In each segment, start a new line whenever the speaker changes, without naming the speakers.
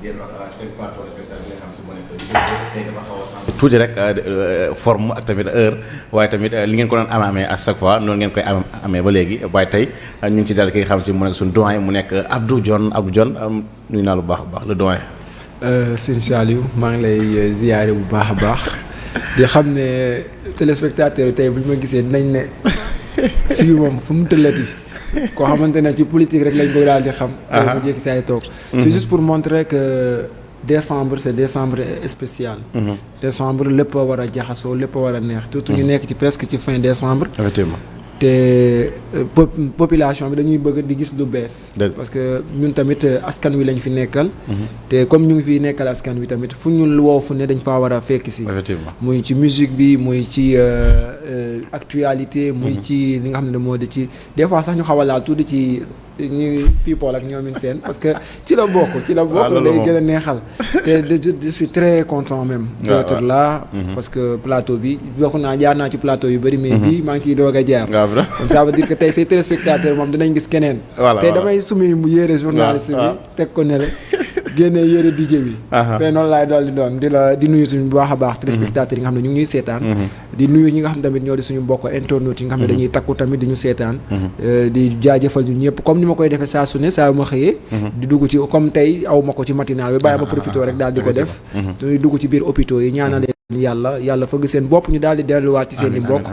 ngeen wax seen plateau spécial bi nga xam si moo nekk tey dafa xaw a sànq tuuti rek forme ak tamit heure waaye tamit li ngeen ko doon amee à chaque fois noonu ngeen koy amee ba léegi waaye tey ñu ngi ci dal ki nga xam si mu nekk suñu doyen mu nekk Abdou Dione nuyu naa lu baax a baax le doyen.
Sëñ Saliou maa ngi lay ziyaare bu baax a baax di xam ne téléspectateur tey bu ñu ma gisee dinañ ne fii moom fu mu tëllati koo xamante ne ci politique rek lañ ko daal di xam. mu jékki saa yi toog. c'est juste pour montrer que décembre c'est décembre spécial. décembre lépp a war a jaxasoo lépp a war a neex. surtout ñu nekk ci presque ci fin décembre.
effectivement.
te population bi dañuy bëgg di gis lu bees. parce que ñun tamit askan wi lañ fi nekkal. te comme ñu ngi fi nekkal askan wi tamit fu ñu woo fu ne dañ faa war a fekk si.
effectivement
muy ci musique bi muy ci actualité. muy ci li nga xam ne moo di ci des fois sax ñu xaw a laal tuuti ci ñu people ak ñoom seen parce que ci la bokk. day gën a neexal. te je suis très content même. d'être là. parce que plateau bi bokk naa jaar naa ci plateau yu bëri. mais bii maa ngi ciy doog a jaar. kon ça veut dire que tey say téléspectateurs moom dinañ gis keneen. tey damay sumi mu yére journaliste bi teg ko ne la génne yére DJ bi. tey noonu laay dool di doon di nuyu suñu bu baax a baax téléspectateurs yi nga xam ne ñu ngi seetaan. di nuyu ñi nga xam tamit ñoo di suñu mbokk internautes yi nga xam ne dañuy takku tamit di ñu seetaan. di jaajëfal ñu ñëpp comme ni ma koy defee saa su ne saa yu ma xëyee. di dugg ci comme tey aw ma ko ci matinal bi bàyyi ma profité rek daal di ko def. di dugg ci biir hôpitaux yi ñaanal yàlla fëgg seen bopp ñu daal di delluwaat ci seen i mbokk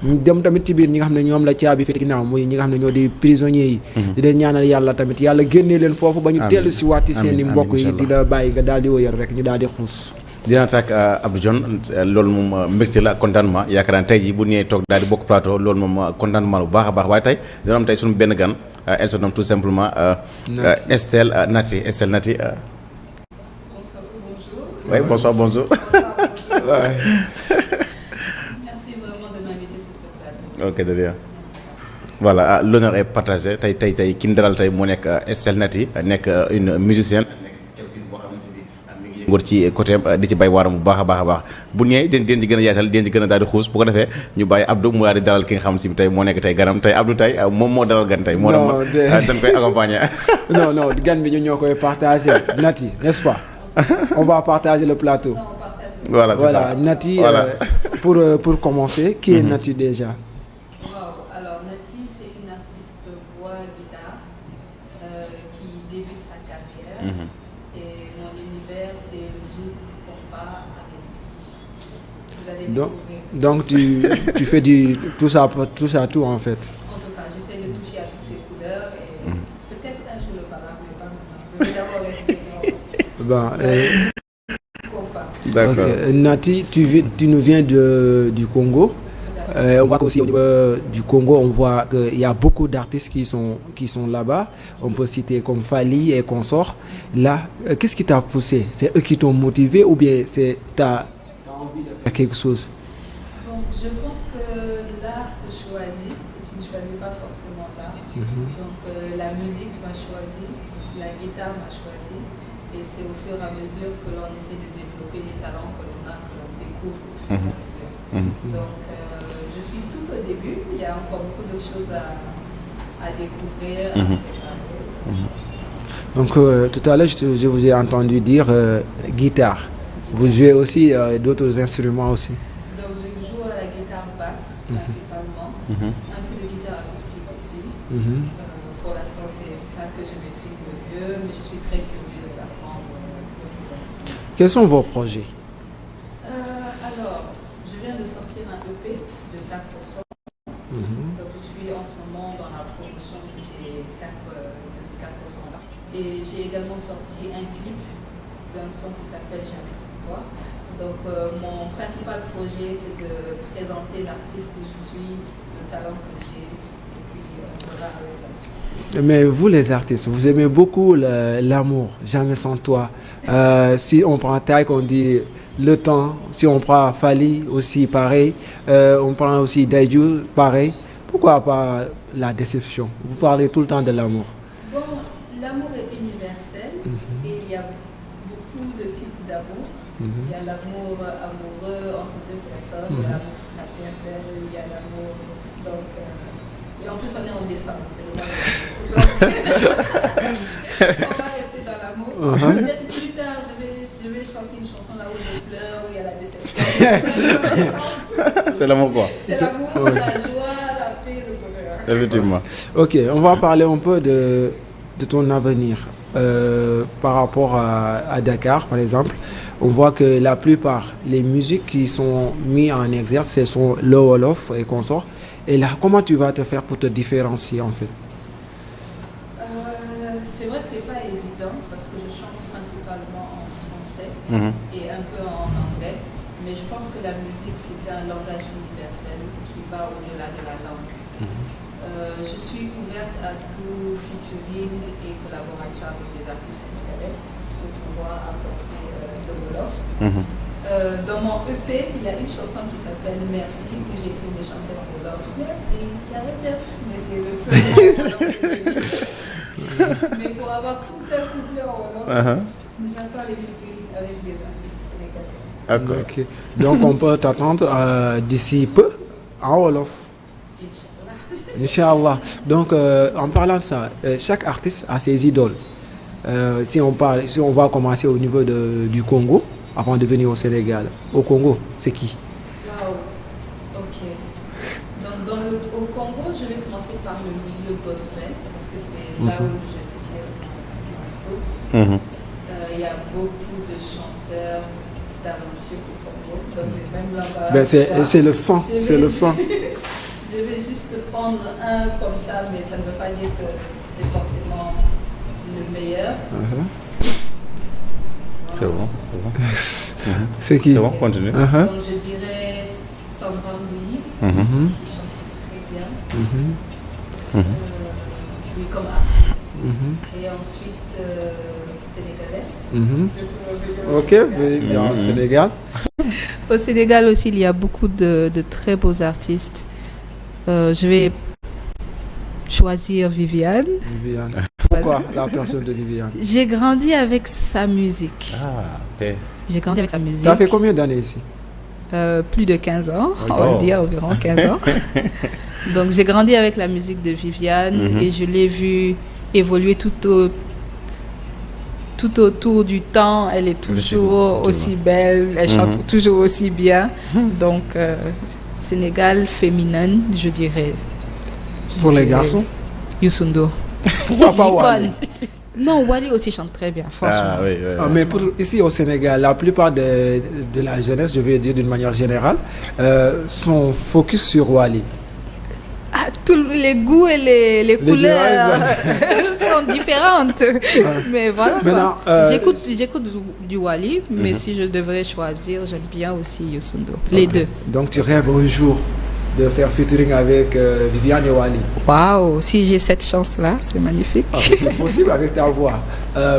ñu dem tamit ci biir ñi nga xam ne ñoom la caabi fi ginnaaw muy ñi nga xam ne ñoo di prisonniers yi di leen ñaanal yàlla tamit yàlla génnee leen foofu ba ñu dellu si waat ci seen i mbokk yi di la bàyyi nga daal di wëyal rek ñu daal di xuus.
dina tak Abdou Dione loolu moom mbégte la contentement yaakaar naa tey jii bu ñëwee toog daal di bokk plateau loolu moom contentement bu baax a baax waaye tey dina am tey suñu benn gan elle se nomme tout simplement Estelle Nati.
Bonjour.
Oui, bonjour.
Merci vraiment de m'inviter sur ce plateau.
Ok, de rien. Voilà, l'honneur est partagé tey ki ñu dalal tey moo nekk Estelle Nati nekk une musicienne. ngor ci côté di ci bay waaram bu baax a baax bu ñëwee den ci gën a yaatal den ci gën a daal di xuus bu ko defee ñu bàyyi Abdou mu daal di dalal ki nga xam si bi tey moo nekk tey ganam tey Abdou tey moom moo dalal gan tey moo dañ koy accompagner.
non gan bi ñu ñoo koy partager Nati n'est-ce pas on va partager le plateau.
Voilà, c'est ça.
Nati, pour commencer, qui est Nati déjà?
Alors Nati, c'est une artiste voix-guitare qui débute sa carrière. Et mon univers, c'est le zouk, compas, R&B. Vous allez découvrir.
Donc tu fais tout en fait.
En tout cas, j'essaie de toucher à toutes ces couleurs et peut-être un jour le ballad, mais pas maintenant. Je vais d'abord rester
D'accord.
Okay. Nati, tu nous viens du Congo. On voit qu'aussi au niveau du Congo, on voit qu'il y a beaucoup d'artistes qui sont là-bas. On peut citer comme Fally et consorts. Là, qu'est-ce qui t'a poussé? C'est eux qui t'ont motivé ou bien t'as envie de faire quelque chose?
Bon, je pense que l'art te choisit et tu ne choisis pas forcément l'art. Donc la musique m'a choisi, la guitare m'a choisi. Et c'est au fur et à mesure que l'on essaie de développer les talents que l'on a, que l'on découvre au fur et à mesure. Donc, je suis tout au début. Il y a encore beaucoup d'autres choses à découvrir, à préparer.
Donc, tout à l'heure, je vous ai entendu dire guitare. Vous jouez aussi d'autres instruments aussi?
Donc, je joue à la guitare basse, principalement. Un peu de guitare acoustique aussi. Pour l'instant, c'est ça que je maîtrise le mieux, mais je suis très curieuse d'apprendre d'autres instruments.
Quels sont vos projets?
Alors, je viens de sortir un EP de 4 sons. Donc, je suis en ce moment dans la promotion de ces quatre sons-là. Et j'ai également sorti un clip d'un son qui s'appelle Jamais sans toi. Donc, mon principal projet, c'est de présenter l'artiste que je suis, le talent que j'ai, et puis on verra avec la suite.
Mais vous les artistes, vous aimez beaucoup l'amour, Jamais sans toi. Si on prend Taïk, on dit le temps. Si on prend Fally aussi, pareil. On prend aussi Daiju, pareil. Pourquoi pas la déception? Vous parlez tout le temps de l'amour.
Bon, l'amour est universel et il y a beaucoup de types d'amour. Il y a l'amour amoureux entre deux personnes, il y a l'amour fraternel, il y a l'amour... Donc, et en plus, on est en décembre, c'est le mois de l'amour. On va rester dans l'amour. Peut-être plus tard,
C'est l'amour quoi.
C'est l'amour, la joie, la paix, le bonheur.
Effectivement.
Ok, on va parler un peu de ton avenir. Par rapport à Dakar, par exemple, on voit que la plupart les musiques qui sont mises en exerce, ce sont le Wolof et consorts. Et là, comment tu vas te faire pour te différencier en fait?
C'est vrai que c'est pas évident parce que je chante principalement en français et un peu en anglais, mais je pense que la musique c'est un langage universel qui va au-delà de la langue. Je suis ouverte à tout featuring et collaboration avec des artistes sénégalais pour pouvoir apporter le Wolof. Dans mon EP, il y a une chanson qui s'appelle Merci, que j'ai essayé de chanter en Wolof. Merci, Jeff, mais c'est le seul mot. Mais pour avoir tout un couplet en Wolof, j'attends les featuring avec des artistes sénégalais.
D'accord.
Ok. Donc on peut t'attendre d'ici peu en Wolof. Inch'Allah. Donc, en parlant de ça, chaque artiste a ses idoles. Si on va commencer au niveau du Congo, avant de venir au Sénégal. Au Congo, c'est qui?
Waouh, ok. Donc, au Congo, je vais commencer par le milieu gospel, parce que c'est là où je tire ma sauce. Il y a beaucoup de chanteurs talentueux au Congo, donc j'ai même l'embarras.
C'est le sang, c'est le sang.
Je vais juste prendre un comme ça, mais ça ne veut pas dire que c'est forcément le meilleur.
C'est bon.
C'est qui?
C'est bon, continue.
Donc je dirais Sandra Louis, qui chante très bien. Lui comme artiste. Et ensuite sénégalais.
Ok, bien au Sénégal.
Au Sénégal aussi, il y a beaucoup de très beaux artistes. Je vais choisir Viviane.
Pourquoi la personne de Viviane?
J'ai grandi avec sa musique.
Ah, ok.
J'ai grandi avec sa musique.
Ça fait combien d'années ici?
Plus de 15 ans, on va dire environ 15 ans. Donc j'ai grandi avec la musique de Viviane et je l'ai vue évoluer tout autour du temps. Elle est toujours aussi belle, elle chante toujours aussi bien. Donc Sénégal féminine, je dirais.
Pour les garçons?
Youssou N'Dour.
Pourquoi pas Wally?
Non, Wally aussi chante très bien, franchement.
Ah, oui,
mais ici au Sénégal, la plupart de la jeunesse, je vais dire d'une manière générale, sont focus sur Wally.
Ah, tous les goûts et les couleurs sont différentes. Mais voilà.
Maintenant,
j'écoute du Wally, mais si je devrais choisir, j'aime bien aussi Youssou N'Dour. Les deux.
Donc tu rêves un jour de faire featuring avec Viviane et Wally.
Waouh, si j'ai cette chance-là, c'est magnifique.
C'est possible avec ta voix.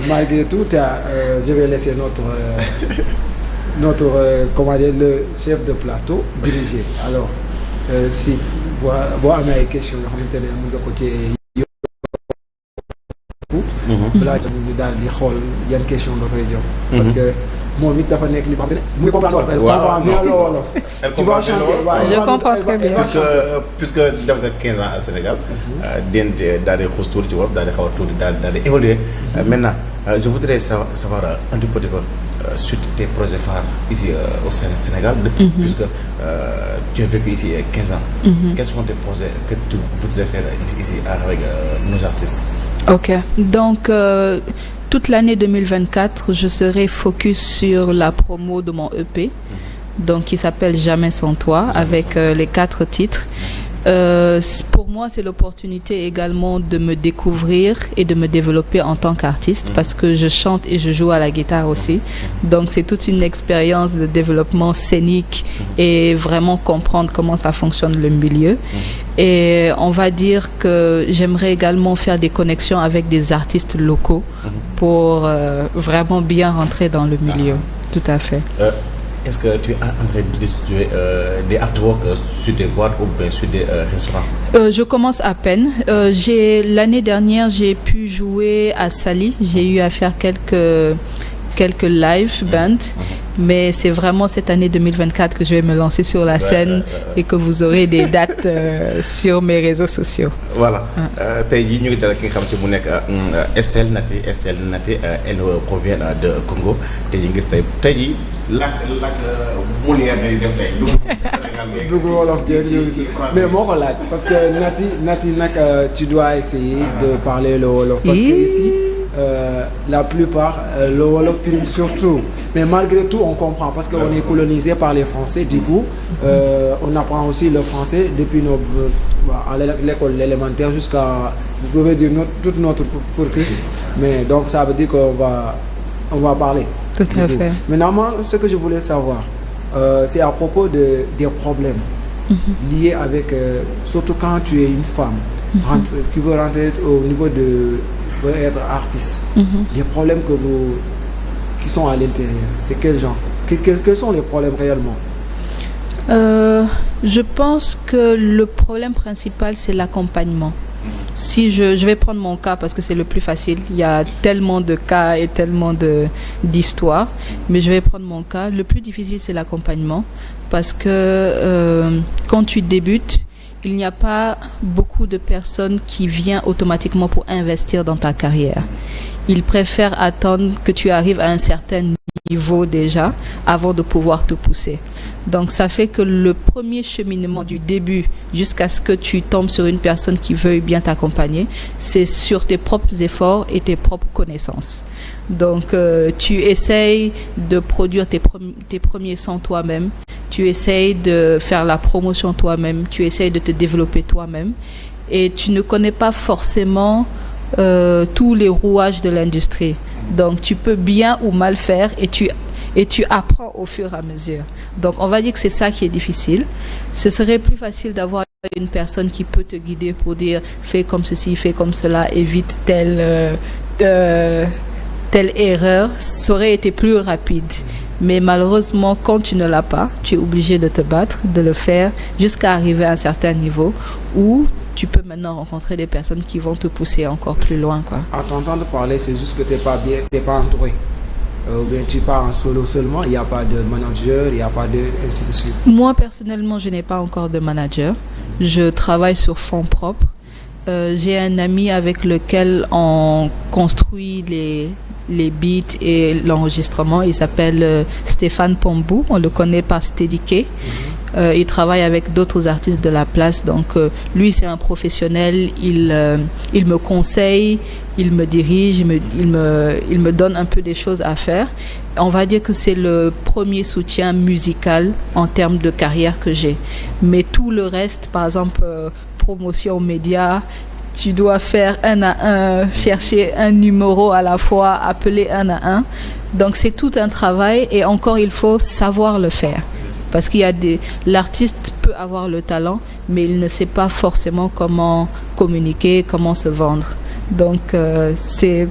Malgré tout, je vais laisser notre comment dire, le chef de plateau diriger. Alors, si vous avez des questions, vous avez des côté. Là, ñu daal di xool yan question da koy jox. Parce que moom it dafa nekk li nga xam ne muy comprendre wolof. Tu vas chanter.
Je comprends très bien.
puisque def nga 15 ans au Sénégal, daal di xuus tuuti ci wolof, daal di xaw a tuuti, daal di évoluer. Maintenant, je voudrais savoir un tout petit peu sur tes projets phares ici au Sénégal, puisque tu as vécu ici 15 ans. Quels sont tes projets que tu voudrais faire ici avec nos artistes?
Ok, donc toute l'année 2024, je serai focus sur la promo de mon EP, donc qui s'appelle Jamais sans toi, avec les 4 titres. Pour moi, c'est l'opportunité également de me découvrir et de me développer en tant qu'artiste, parce que je chante et je joue à la guitare aussi. Donc c'est toute une expérience de développement scénique et vraiment comprendre comment ça fonctionne le milieu. Et on va dire que j'aimerais également faire des connexions avec des artistes locaux pour vraiment bien rentrer dans le milieu. Tout à fait.
Est-ce que tu es en train de distribuer des afterwork sur des boîtes ou bien sur des restaurants?
Je commence à peine. L'année dernière, j'ai pu jouer à Sali. J'ai eu à faire quelques live bands, mais c'est vraiment cette année 2024 que je vais me lancer sur la scène et que vous aurez des dates sur mes réseaux sociaux.
Voilà. Tey jii ñu ngi dalal ki nga xam si mu nekk Estelle Naty. Elle provient de Congo. Tey jii ngis tey jii làkk Molière day dem tey
dugg wolof mais moo ko laaj parce que Nati nag tu dois essayer de parler le wolof parce que ici la plupart le wolof prime surtout mais malgré tout on comprend parce que on est colonisé par les Français du coup on apprend aussi le français depuis à l'école élémentaire jusqu'à je pouvais dire toute notre cursus mais donc ça veut dire qu'on va parler.
Tout à fait.
Maintenant, ce que je voulais savoir, c'est à propos des problèmes liés avec, surtout quand tu es une femme, qui veut rentrer au niveau veut être artiste. Les problèmes qui sont à l'intérieur, c'est quel genre? Quels sont les problèmes réellement?
Je pense que le problème principal, c'est l'accompagnement. Si je vais prendre mon cas parce que c'est le plus facile, il y a tellement de cas et tellement d'histoires, mais je vais prendre mon cas. Le plus difficile, c'est l'accompagnement parce que quand tu débutes, il n'y a pas beaucoup de personnes qui viennent automatiquement pour investir dans ta carrière. Ils préfèrent attendre que tu arrives à un certain niveau déjà avant de pouvoir te pousser. Donc ça fait que le premier cheminement du début jusqu'à ce que tu tombes sur une personne qui veuille bien t'accompagner, c'est sur tes propres efforts et tes propres connaissances. Donc tu essayes de produire tes premiers sons toi-même, tu essayes de faire la promotion toi-même, tu essayes de te développer toi-même et tu ne connais pas forcément tous les rouages de l'industrie. Donc tu peux bien ou mal faire et tu apprends au fur et à mesure. Donc on va dire que c'est ça qui est difficile. Ce serait plus facile d'avoir une personne qui peut te guider pour dire fais comme ceci, fais comme cela, évite telle erreur. Ça aurait été plus rapide. Mais malheureusement, quand tu ne l'as pas, tu es obligé de te battre, de le faire jusqu'à arriver à un certain niveau où tu peux maintenant rencontrer des personnes qui vont te pousser encore plus loin, quoi.
À t'entendre parler, c'est juste que tu n'es pas bien, tu n'es pas entouré. Ou bien tu pars en solo seulement, il n'y a pas de manager, il n'y a pas de ainsi de suite.
Moi, personnellement, je n'ai pas encore de manager. Je travaille sur fonds propres. J'ai un ami avec lequel on construit les beats et l'enregistrement. Il s'appelle Stéphane Pombou. On le connaît par Steady-K. Il travaille avec d'autres artistes de la place. Donc, lui, c'est un professionnel. Il me conseille, il me dirige, il me donne un peu des choses à faire. On va dire que c'est le premier soutien musical en termes de carrière que j'ai. Mais tout le reste, par exemple, promotion média, tu dois faire 1 à 1, chercher un numéro à la fois, appeler 1 à 1. Donc, c'est tout un travail et encore, il faut savoir le faire. Parce qu'il y a l'artiste peut avoir le talent, mais il ne sait pas forcément comment communiquer, comment se vendre. Donc, c'est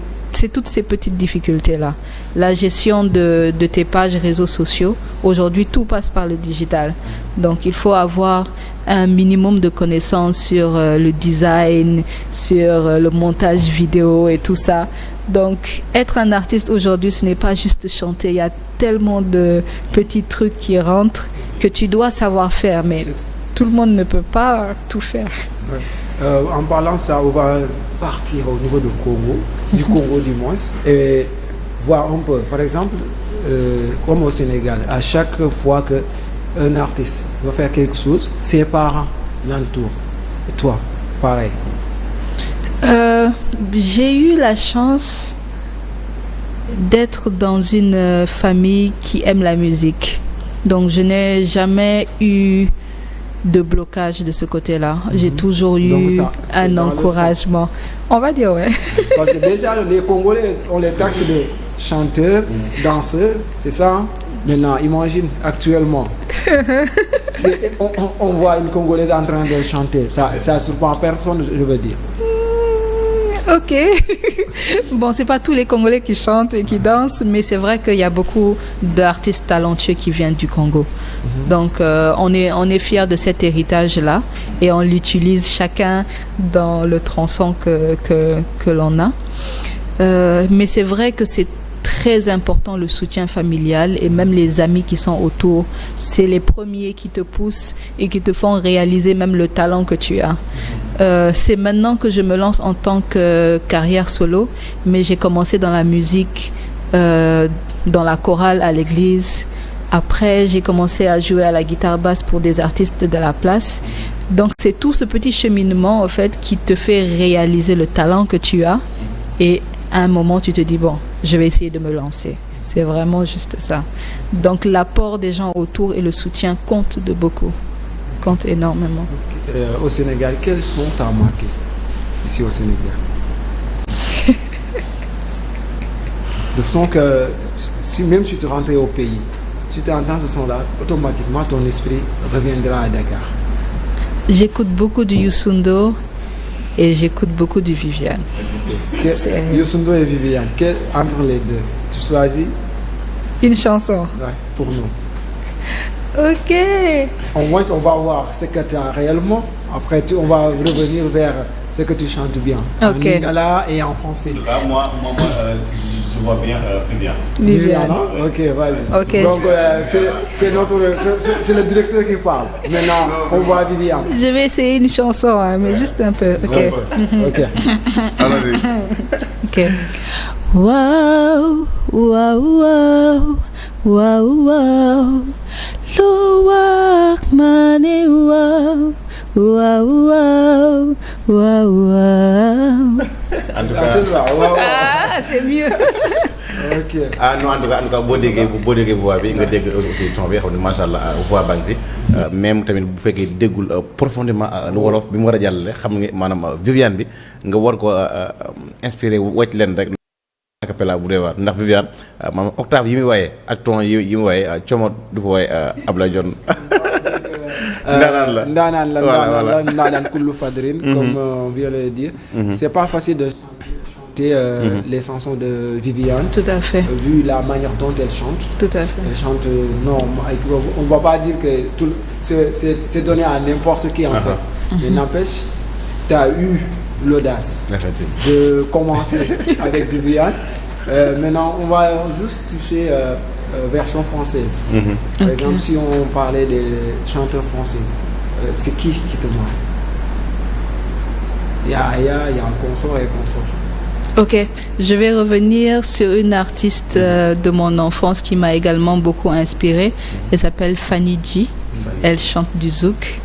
toutes ces petites difficultés-là. La gestion de tes pages réseaux sociaux, aujourd'hui, tout passe par le digital. Donc, il faut avoir un minimum de connaissances sur le design, sur le montage vidéo et tout ça. Donc, être un artiste aujourd'hui, ce n'est pas juste chanter. Il y a tellement de petits trucs qui rentrent que tu dois savoir faire, mais tout le monde ne peut pas tout faire.
Ouais. En parlant de ça, on va partir au niveau du Congo du moins, et voir un peu, par exemple, comme au Sénégal, à chaque fois qu'un artiste va faire quelque chose, ses parents l'entourent. Et toi, pareil.
J'ai eu la chance d'être dans une famille qui aime la musique. Donc, je n'ai jamais eu de blocage de ce côté-là. J'ai toujours eu un encouragement. On va dire, ouais.
Parce que déjà, les Congolais, on les taxe de chanteurs, danseurs, c'est ça, hein? Maintenant, imagine actuellement. on voit une Congolaise en train de chanter. Ça surprend personne, je veux dire.
Ok. Bon, c'est pas tous les Congolais qui chantent et qui dansent, mais c'est vrai qu'il y a beaucoup d'artistes talentueux qui viennent du Congo. Donc, on est fiers de cet héritage-là et on l'utilise chacun dans le tronçon que l'on a. Mais c'est vrai que c'est très important le soutien familial et même les amis qui sont autour. C'est les premiers qui te poussent et qui te font réaliser même le talent que tu as. C'est maintenant que je me lance en tant que carrière solo, mais j'ai commencé dans la musique, dans la chorale à l'église, Après, j'ai commencé à jouer à la guitare basse pour des artistes de la place. Donc, c'est tout ce petit cheminement, en fait, qui te fait réaliser le talent que tu as. Et à un moment, tu te dis, bon, je vais essayer de me lancer. C'est vraiment juste ça. Donc, l'apport des gens autour et le soutien compte de beaucoup. Compte énormément.
Au Sénégal, quels son t'as marqué ici au Sénégal? Le son que, même si tu rentres au pays, si tu entends ce son-là, automatiquement ton esprit reviendra à Dakar.
J'écoute beaucoup du Youssou N'Dour et j'écoute beaucoup du Viviane.
Youssou N'Dour et Viviane, entre les deux, tu choisis
une chanson.
Ouais, pour nous.
Ok.
Au moins, on va voir ce que tu as réellement. Après, on va revenir vers ce que tu chantes bien.
Ok.
En lingala et en français.
Moi, je vois bien Viviane.
Viviane.
Hein? Ok, vas-y.
Ok.
Donc, c'est le directeur qui parle. Maintenant, on voit Viviane.
Je vais essayer une chanson, hein, mais juste un peu. Ok.
Ok.
Allons-y.
Ok. Wow, wow, wow, wow, wow. Luwak mani wow, wow, wow, wow, wow.
En tout
Ça,
cas,
c'est ça. Wow.
Ah, c'est mieux.
Ok.
ah non, en tout cas boo déggee voix bi nga dégg aussi son bi xam ne macha allah voix baa ngi fi même tamit bu fekkee déggul profondément lu wolof bi mu war a jàllale xam nga maanaam Viviane bi nga war ko inspiré wàcc leen rek acapella bu dee waar ndax Viviane maanaam octave yi muy waaye ak ton yi muy waaye coomo du ko waaye Ablaye Dione
Ndaanaan la Ndaanaan kullu fadrin, comme on vient de le dire. C'est pas facile de chanter les chansons de Viviane.
Tout à fait.
Vu la manière dont elle chante.
Tout à fait.
Elle chante on ne va pas dire que c'est donné à n'importe qui en fait. Mais n'empêche, tu as eu l'audace de commencer avec Viviane. Maintenant, on va juste toucher version française. Par exemple, si on parlait des chanteurs français, c'est qui te marque? Il y a un consort et consort.
Ok, je vais revenir sur une artiste de mon enfance qui m'a également beaucoup inspirée. Elle s'appelle Fanny G. Elle chante du zouk.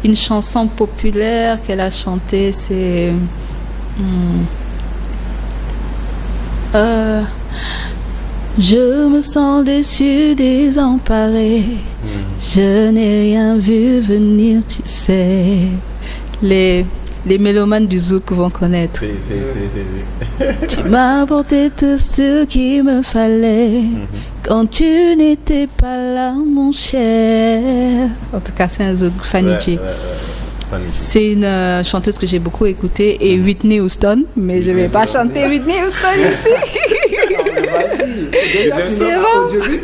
Une chanson populaire qu'elle a chantée, c'est... je me sens déçue, désemparée. Je n'ai rien vu venir, tu sais. Les mélomanes du zouk vont connaître. Tu m'as apporté tout ce qu'il me fallait quand tu n'étais pas là, mon cher. En tout cas, c'est un zouk, Fanny G. C'est une chanteuse que j'ai beaucoup écoutée et Whitney Houston, mais je ne vais pas chanter Whitney Houston ici.
Déjà, au début,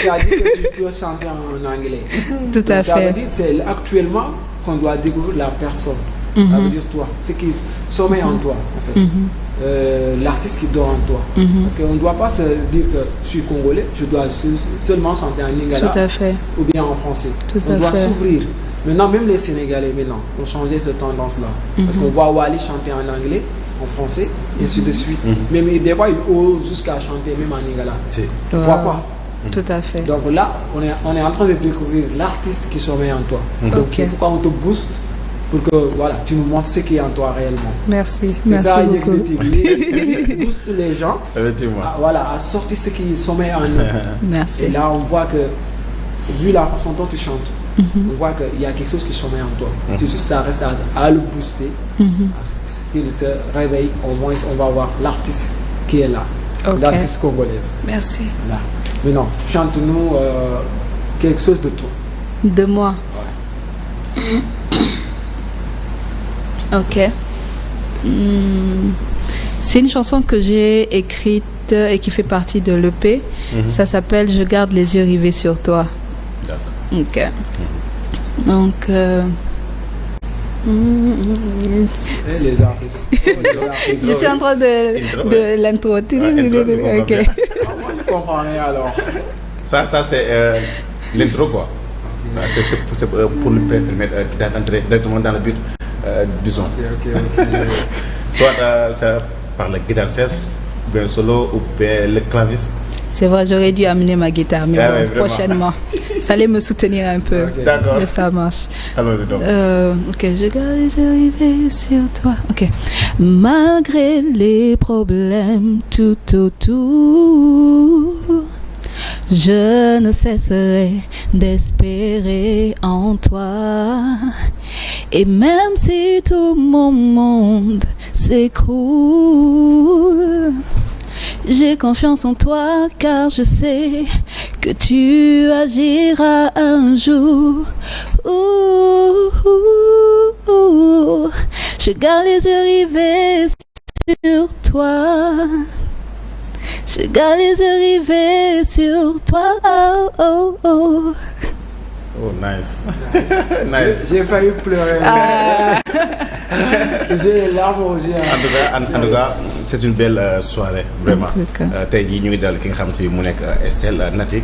tu as dit que tu peux chanter en anglais.
Tout à fait.
Ça veut dire que c'est actuellement qu'on doit découvrir la personne. Ça veut dire toi, ce qui sommeille en toi, en fait. L'artiste qui dort en toi. Parce qu'on ne doit pas se dire que je suis congolais, je dois seulement chanter en lingala.
Tout à fait.
Ou bien en français.
On
doit s'ouvrir. Maintenant, même les Sénégalais maintenant ont changé cette tendance-là. Parce qu'on voit Wally chanter en anglais, en français, et ainsi de suite. Même des fois, ils osent jusqu'à chanter même en lingala. Pourquoi pas?
Tout à fait.
Donc là, on est en train de découvrir l'artiste qui sommeille en toi. Donc c'est pourquoi on te booste pour que voilà, tu nous montres ce qui est en toi réellement.
Merci.
C'est
Merci
ça,
beaucoup.
booste les gens à sortir ce qui sommeille en eux.
Merci.
Et là, on voit que, vu la façon dont tu chantes, on voit qu'il y a quelque chose qui sommeille en toi. C'est juste à rester à le booster, à ce qu'il te réveille. Au moins, on va voir l'artiste qui est là, l'artiste congolaise.
Merci.
Là. Maintenant, chante-nous quelque chose de toi.
De moi.
Ouais.
Ok. C'est une chanson que j'ai écrite et qui fait partie de l'EP. Ça s'appelle Je garde les yeux rivés sur toi. Ok. Donc.
Les artistes.
Je suis en train de l'intro. Ok.
Moi, je comprends rien alors.
Ça c'est l'intro quoi. C'est pour lui permettre d'entrer directement dans le but du son. Soit ça par la guitare 16, ou bien solo, ou bien le clavis.
C'est vrai, j'aurais dû amener ma guitare, mais bon,
ouais,
prochainement. Ça allait me soutenir un peu.
Okay.
D'accord.
Mais ça marche.
Allons-y donc.
Ok, je garde les yeux rivés sur toi. Ok. Malgré les problèmes tout autour, je ne cesserai d'espérer en toi. Et même si tout mon monde s'écroule, j'ai confiance en toi car je sais que tu agiras un jour. Je garde les yeux rivés sur toi. Je garde les yeux rivés sur toi. Oh, oh, oh.
Oh, nice. Nice.
J'ai failli pleurer. J'ai les larmes aux yeux.
En tout cas, c'est une belle soirée vraiment. Tey jii ñu ngi dal ki nga xam si mu nekk Estelle Nati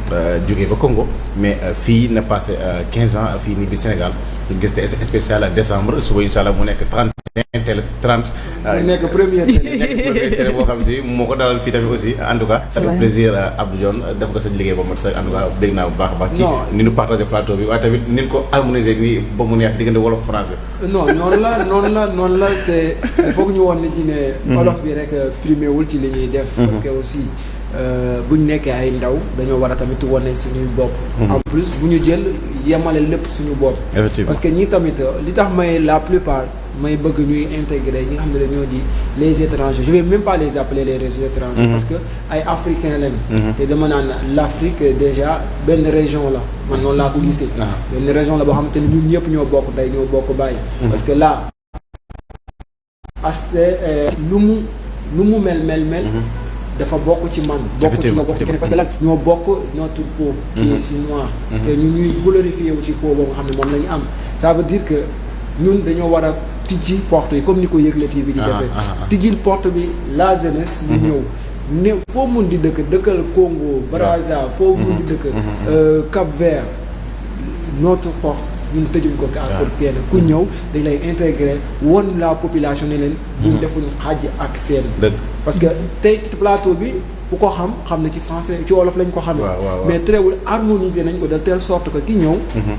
jógee ba Congo mais fii na passé 15 ans fii nii bi Sénégal ñu gis te spécial décembre suba incha allah mu nekk 31 télé 30.
mu nekk première
télé boo xam si moo ko dalal fii tamit aussi en tout cas. ça fait plaisir Abdou Dione def ko sa liggéey ba mat sa en tout cas dégg naa bu baax a baax. ci ni ñu partagé plateau bi waaye tamit ni ñu ko harmoniser nii ba mu neex diggante wolof français.
non noonu la c'est il faut que ñu woon nit ñi ne wolof bi rek primé wul ci li ñuy def parce que aussi bu ñu nekkee ay ndaw dañoo war a tamit wane suñuy bopp en plus bu ñu jël yemale lépp suñu bopp parce que ñi tamit li tax may la plupart may bëgg ñuy intégrer ñi nga xam ne dañoo di les étrangers je vais même pas les appeler les étrangers parce que ay africains lañ te dama naan l'Afrique déjà benn région la man noonu laa ko gisee benn région la boo xamante ne ñun ñëpp ñoo bokk day ñoo bokk bàyyi parce que là aste lu mu mel dafa bokk ci man bokk ci nga bokk ci keneen parce que lan ñoo bokk notre peau qui est si noir te ñu ñuy glorifié wu ci peau boobu nga xam ne moom la ñu am ça veut dire que ñun dañoo war a tijji porte yi comme ni ko Yegle TV bi di defee tijjil porte bi la jeunesse ñu ñëw ne foo mun di dëkkal Congo Brazza foo mun di dëkk Cap-Vert notre porte ñun tëjuñ ko ak kenn ku ñëw dañ lay intégrer won la population ne leen buñ defuñ xaaj ak seen parce que tey plateau bi ku ko xam na ci français ci wolof lañ ko xamee mais teewul harmoniser nañ ko de telle sorte que ki ñëw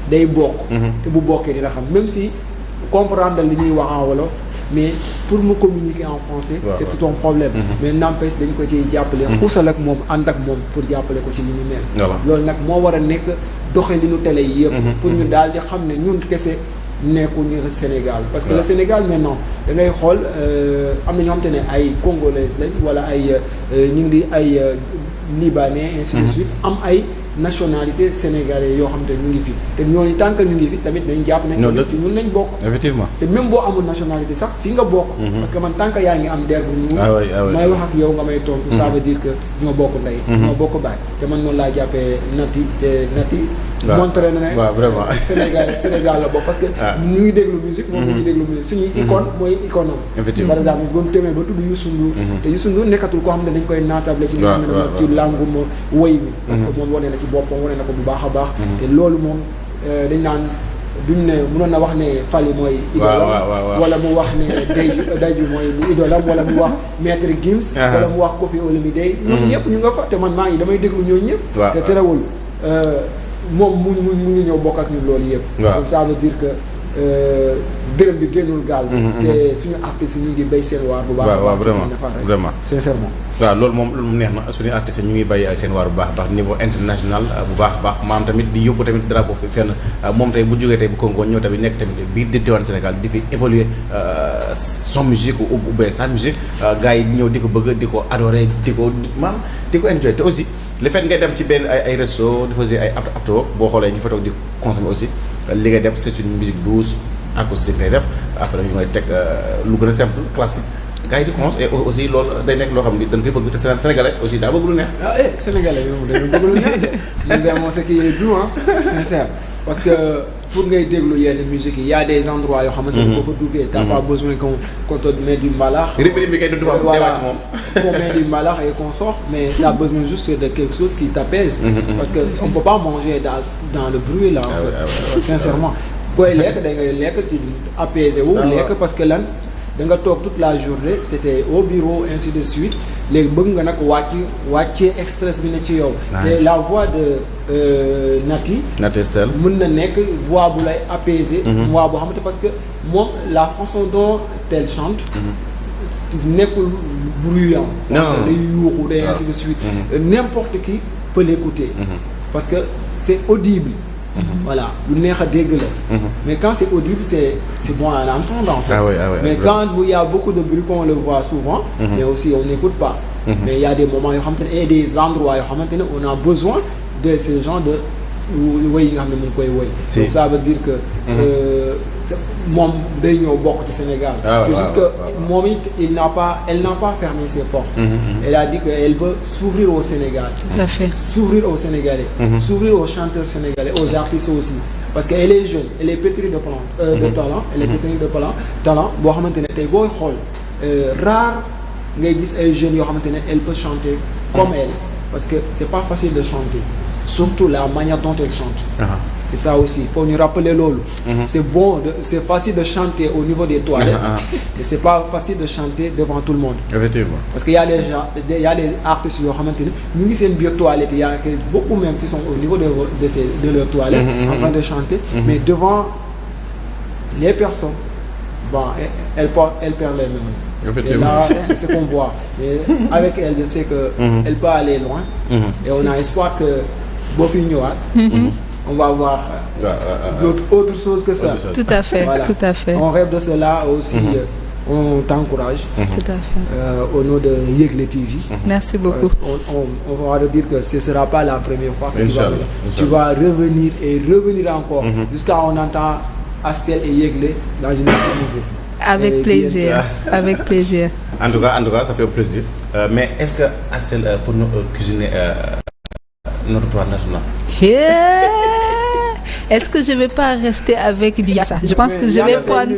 day bokk te bu bokkee dina xam même si comprendre li ñuy wax en wolof mais pour mu communiquer en français c'est tout un problème mais n'empêche dañ ko ciy jàppale xuusal ak moom ànd ak moom pour jàppale ko ci li ñu mel loolu nag moo war a nekk doxe li ñu télé yi yëpp pour ñu daal di xam ne ñun kese nekkuñu Sénégal parce que le Sénégal maintenant da ngay xool am na ñoo xamante ne ay congolais lañ wala ay ñu ngi di ay libanais ainsi de suite am ay nationalité sénégalais yoo xam te ñu ngi fi te ñooñu tant que ñu ngi fi tamit dañ jàpp ne ci ñun lañ bokk
effectivement
te même boo amul nationalité sax fi nga bokk parce que man tant que yaa ngi am der bu ñuul may wax ak yow nga may tontu ça veut dire que ñoo bokk ndey ñoo bokk baay te man noonu laa jàppee Nati te Nati montré na ne
vraiment
Sénégal la bokk parce que ñu ngi déglu musique moom ñu ngi déglu musique suñuy icône mooy icône am par exemple ba mu témee ba tudd Youssou Ndour te Youssou Ndour nekkatul koo xam ne dañ koy naatable ci ci langum woy mi parce que moom wane na ci boppam wane na ko bu baax a baax te loolu moom dañ naan duñ ne mënoon na wax ne Fally mooy idolam wala mu wax ne Dayju mooy idolam wala mu wax Maître Gims wala mu wax Koffi Olomide ñoom ñëpp ñu nga fa te man maa ngi damay déglu ñooñu ñëpp te terewul moom mu ngi ñëw bokk ak ñun loolu yëpp donc ça veut dire que dërëm bi génnul gaal te suñu artistes ñu ngi béy seen waar bu baax
vraiment
sincèrement
waaw loolu moom neex na suñu artistes ñu ngi béy seen waar bu baax niveau international bu baax maam tamit di yóbbu tamit drapeau bi fenn moom tey bu jógee tey bu Congo ñëw tamit nekk tamit biir di diwaan Sénégal di fi évoluer son musique ou bien sa musique gars yi ñëw di ko bëgg di ko adorer di ko enjoy te aussi le fait ngay dem ci benn ay resto di faisait ay after boo xoolee ñu fa toog di consommer aussi li ngay def c'est une musique douce acoustique ngay def après ñu ngay teg lu gën a simple classique gars yi di cons et aussi loolu day nekk loo xam ni dañ koy bëgg te Sénégalais aussi daa bëgg lu neex
Sénégalais yow dañoo bëgg lu neex de nous avons ce qui est doux sincère parce que pour ngay déglu yenn musique yi y a des endroits yoo xamante ne boo fa duggee t'as pas besoin qu'on te met du mbalax voilà qu'on met du mbalax et qu'on sort mais t'as besoin juste de quelque chose qui t'apaise parce que on peut pas manger dans le bruit là en fait sincèrement booy lekk da ngay lekk ci apaisé wu lekk parce que lan da nga toog toute la journée t'étais au bureau ainsi de suite léegi bëgg nga nag wàccee stress bi ne ci yow. te la voix de Nati
Estelle
mën na nekk voix bu lay apaiser. voix boo xamante parce que moom la façon dont elle chante. nekkul bruyant.
non
day yuuxu day ainsi de suite. n'importe qui peut l'écouter. parce que c'est audible. Voilà, lu neex a dégg la. Mais quand c'est audible, c'est bon à l'entendre en fait.
Ah oui,
mais quand il y a beaucoup de bruit, qu'on le voit souvent, mais aussi on n'écoute pas. Mais il y a des moments et des endroits où on a besoin de ce genre de woy yi nga xam ne mu ngi koy woy. Donc ça veut dire que moom day ñëw bokk ci Sénégal. C'est juste que moom it elle n'a pas fermé ses portes. Elle a dit que elle veut s'ouvrir au Sénégal.
Tout à fait.
S'ouvrir aux Sénégalais. S'ouvrir aux chanteurs sénégalais, aux artistes aussi. Parce que elle est jeune, elle est pétrie de talent, elle est pétrie de talent boo xamante ne tey booy xool rare ngay gis ay jeunes yoo xamante ne elle peut chanter comme elle, parce que c'est pas facile de chanter. Surtout la manière dont elle chante. C'est ça aussi, il faut nous rappeler loolu. C'est facile de chanter au niveau des toilettes, mais c'est pas facile de chanter devant tout le monde.
Effectivement.
Parce qu'il y a des gens, il y a des artistes yoo xamante ne ñu ngi seen biir toilette, il y a beaucoup même qui sont au niveau de leur toilette en train de chanter, mais devant les personnes, bon, elle perd les mêmes. C'est ce qu'on voit. Mais avec elle, je sais que elle peut aller loin. Et on a espoir que boo fi ñëwaat, on va voir autre chose que ça.
Tout à fait, voilà. Tout à fait.
On rêve de cela aussi. On t'encourage.
Tout à fait.
Au nom de Yegle TV.
Merci beaucoup.
On va te dire que ce ne sera pas la première fois que tu vas revenir et revenir encore jusqu'à on entend Astel et Yegle dans une interview.
Avec plaisir, avec plaisir.
En tout cas, ça fait plaisir. Mais est-ce que Astel pour nous cuisiner notre plat national?
Est-ce que je vais pas rester avec du yassa? Je pense que je vais prendre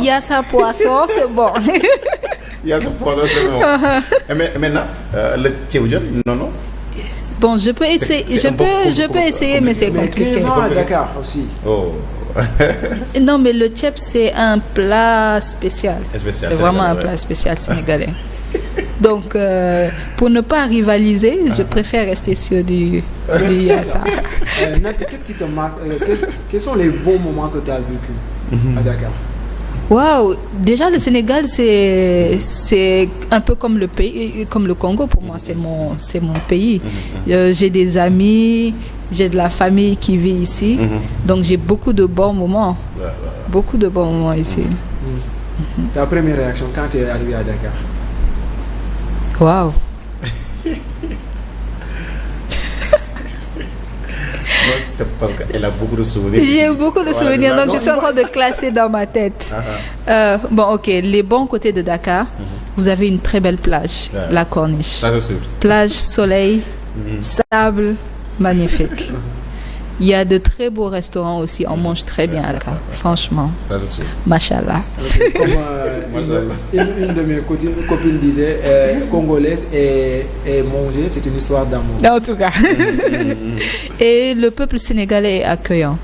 yassa poisson, c'est bon.
Yassa poisson, c'est bon. Mais maintenant, le tchéoudjan, non?
Bon, je peux essayer, je peux essayer, mais c'est compliqué.
15 ans à Dakar aussi.
Oh.
Non, mais le tchèp, c'est un plat spécial. C'est vraiment un plat spécial sénégalais. Donc, pour ne pas rivaliser, je préfère rester sur du yassa.
Nati, qu'est-ce qui te marque? Quels sont les bons moments que tu as vécu à Dakar?
Waouh! Déjà, le Sénégal, c'est un peu comme le pays, comme le Congo. Pour moi, c'est mon pays. J'ai des amis, j'ai de la famille qui vit ici. Donc, j'ai beaucoup de bons moments. Beaucoup de bons moments ici.
Ta première réaction quand tu es arrivé à Dakar?
Waouh!
C'est parce qu'elle a beaucoup de souvenirs.
J'ai beaucoup de souvenirs, donc je suis en train de classer dans ma tête. Bon, ok, les bons côtés de Dakar, vous avez une très belle plage, la Corniche. Plage, soleil, sable, magnifique. Il y a de très beaux restaurants aussi, on mange très bien à Dakar, franchement.
Ça, c'est sûr.
Machallah.
Comme une de mes copines disait, congolaise et manger, c'est une histoire d'amour.
En tout cas. Et le peuple sénégalais est accueillant.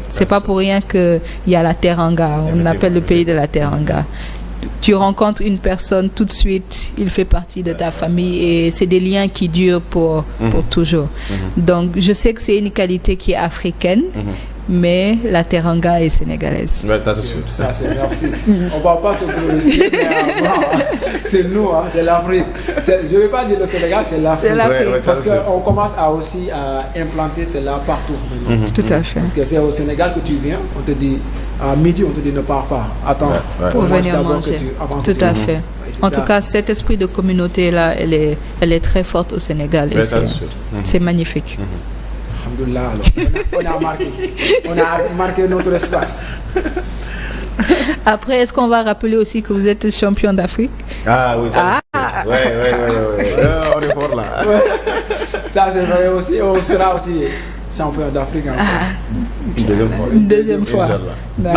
C'est pas pour rien qu'il y a la Teranga, on appelle le pays de la Teranga. Tu rencontres une personne tout de suite, il fait partie de ta famille et c'est des liens qui durent pour toujours. Donc je sais que c'est une qualité qui est africaine, mais la Teranga est sénégalaise.
Ouais, ça c'est sûr.
Ça c'est merci. On va pas se glorifier, mais c'est nous, hein, c'est l'Afrique. Je ne vais pas dire le Sénégal, c'est l'Afrique. Parce qu'on commence aussi à implanter cela partout.
Tout à fait.
Parce que c'est au Sénégal que tu viens, on te dit à midi, on te dit ne pars pas, attends.
Pour venir manger. Tout à fait. En tout cas, cet esprit de communauté-là, elle est très forte au Sénégal. Et c'est magnifique.
Alhamdoulilah, alors. On a marqué notre espace.
Après, est-ce qu'on va rappeler aussi que vous êtes champion d'Afrique?
Ah oui, ça ouais. On est fort là.
Ça c'est vrai aussi, on sera aussi champion d'Afrique.
Une deuxième fois.
Deux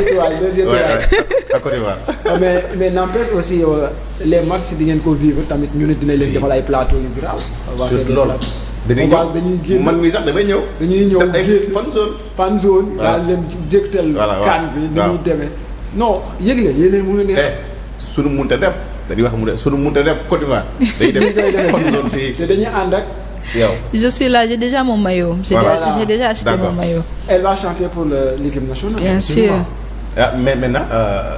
étoiles.
À Côte d'Ivoire.
Mais n'empêche aussi, les matchs di ngeen ko vivre tamit ñu ne dina leen defal ay plateau yu grave.
Surtout loolu. dañuy génn man mii sax damay ñëw.
dañuy ñëw génn fan zone. daal leen jégtal kan bi ni muy demee. non yëgle yéen leen mën a neex.
suñu mënta dem te di wax mu ne sunu mënut a dem Côte d'Ivoire. day dem fan zone fii
te dañuy ànd ak.
yow.
Je suis là, j'ai déjà mon maillot. J'ai déjà acheté mon maillot.
Elle va chanter pour l'équipe nationale.
Bien sûr.
Ah, mais maintenant,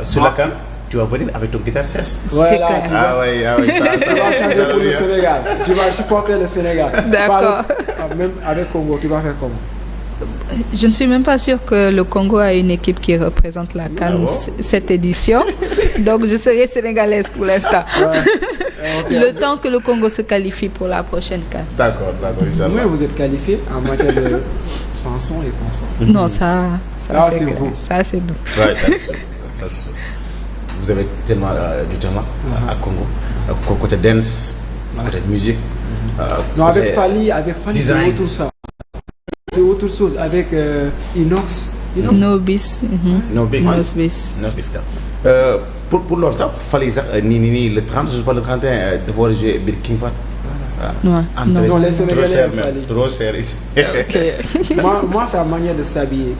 sur la CAN, tu vas venir avec ton guitare 16.
C'est clair.
Ah oui,
Tu vas chanter pour le Sénégal. Tu vas supporter le Sénégal.
D'accord.
Même avec Congo, tu vas faire comment?
Je ne suis même pas sûre que le Congo a une équipe qui représente la CAN cette édition. Donc je serai sénégalaise pour l'instant. Okay. Le temps que le Congo se qualifie pour la prochaine CAN.
D'accord.
Vous, vous êtes qualifié en matière de chansons et consorts.
Non, ça c'est vous. Ça c'est nous.
Ouais, ça, vous avez tellement du talent à Congo. Côté dance, côté musique.
Non, avec Fally,
design.
c'est autre ça. C'est autre chose avec Inox.
Nobis.
Nobis. Pour loolu sax Fally sax nii le 30 je sais pas le 31 dafa war a jouer biir King Fahd.
Non, les Sénégalais
trop cher ici.
Okay.
moi sa manière de s'habiller,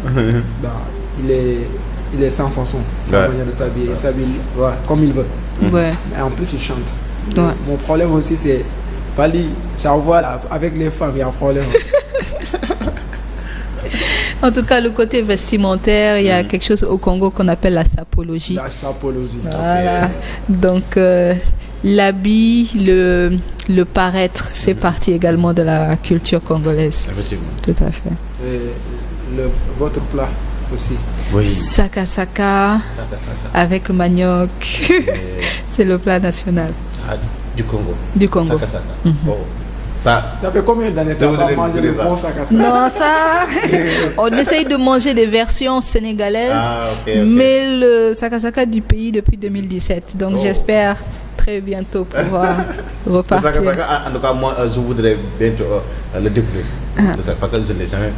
il est sans façon. Sa manière de s'habiller, il s'habille comme il veut.
Ouais.
Mais en plus il chante.
Ouais.
Mon problème aussi c'est Fally, ça voit avec les femmes, il y a un problème.
En tout cas, le côté vestimentaire, il y a quelque chose au Congo qu'on appelle la sapologie.
La sapologie.
Voilà. Okay. Donc, l'habit, le paraître fait partie également de la culture congolaise.
Effectivement.
Tout à fait.
Et votre plat aussi.
Oui.
Saka saka. Avec le manioc. C'est le plat national.
Ah, du Congo.
Du Congo.
Saka saka.
Oh. Ça fait combien d'années que tu as mangé le bon saka saka?
Non, ça, on essaye de manger des versions sénégalaises, mais le saka saka du pays depuis 2017. Donc j'espère très bientôt pouvoir repartir.
Le saka saka, en tout cas, moi, je voudrais bientôt le découvrir. Parce que je ne l'ai jamais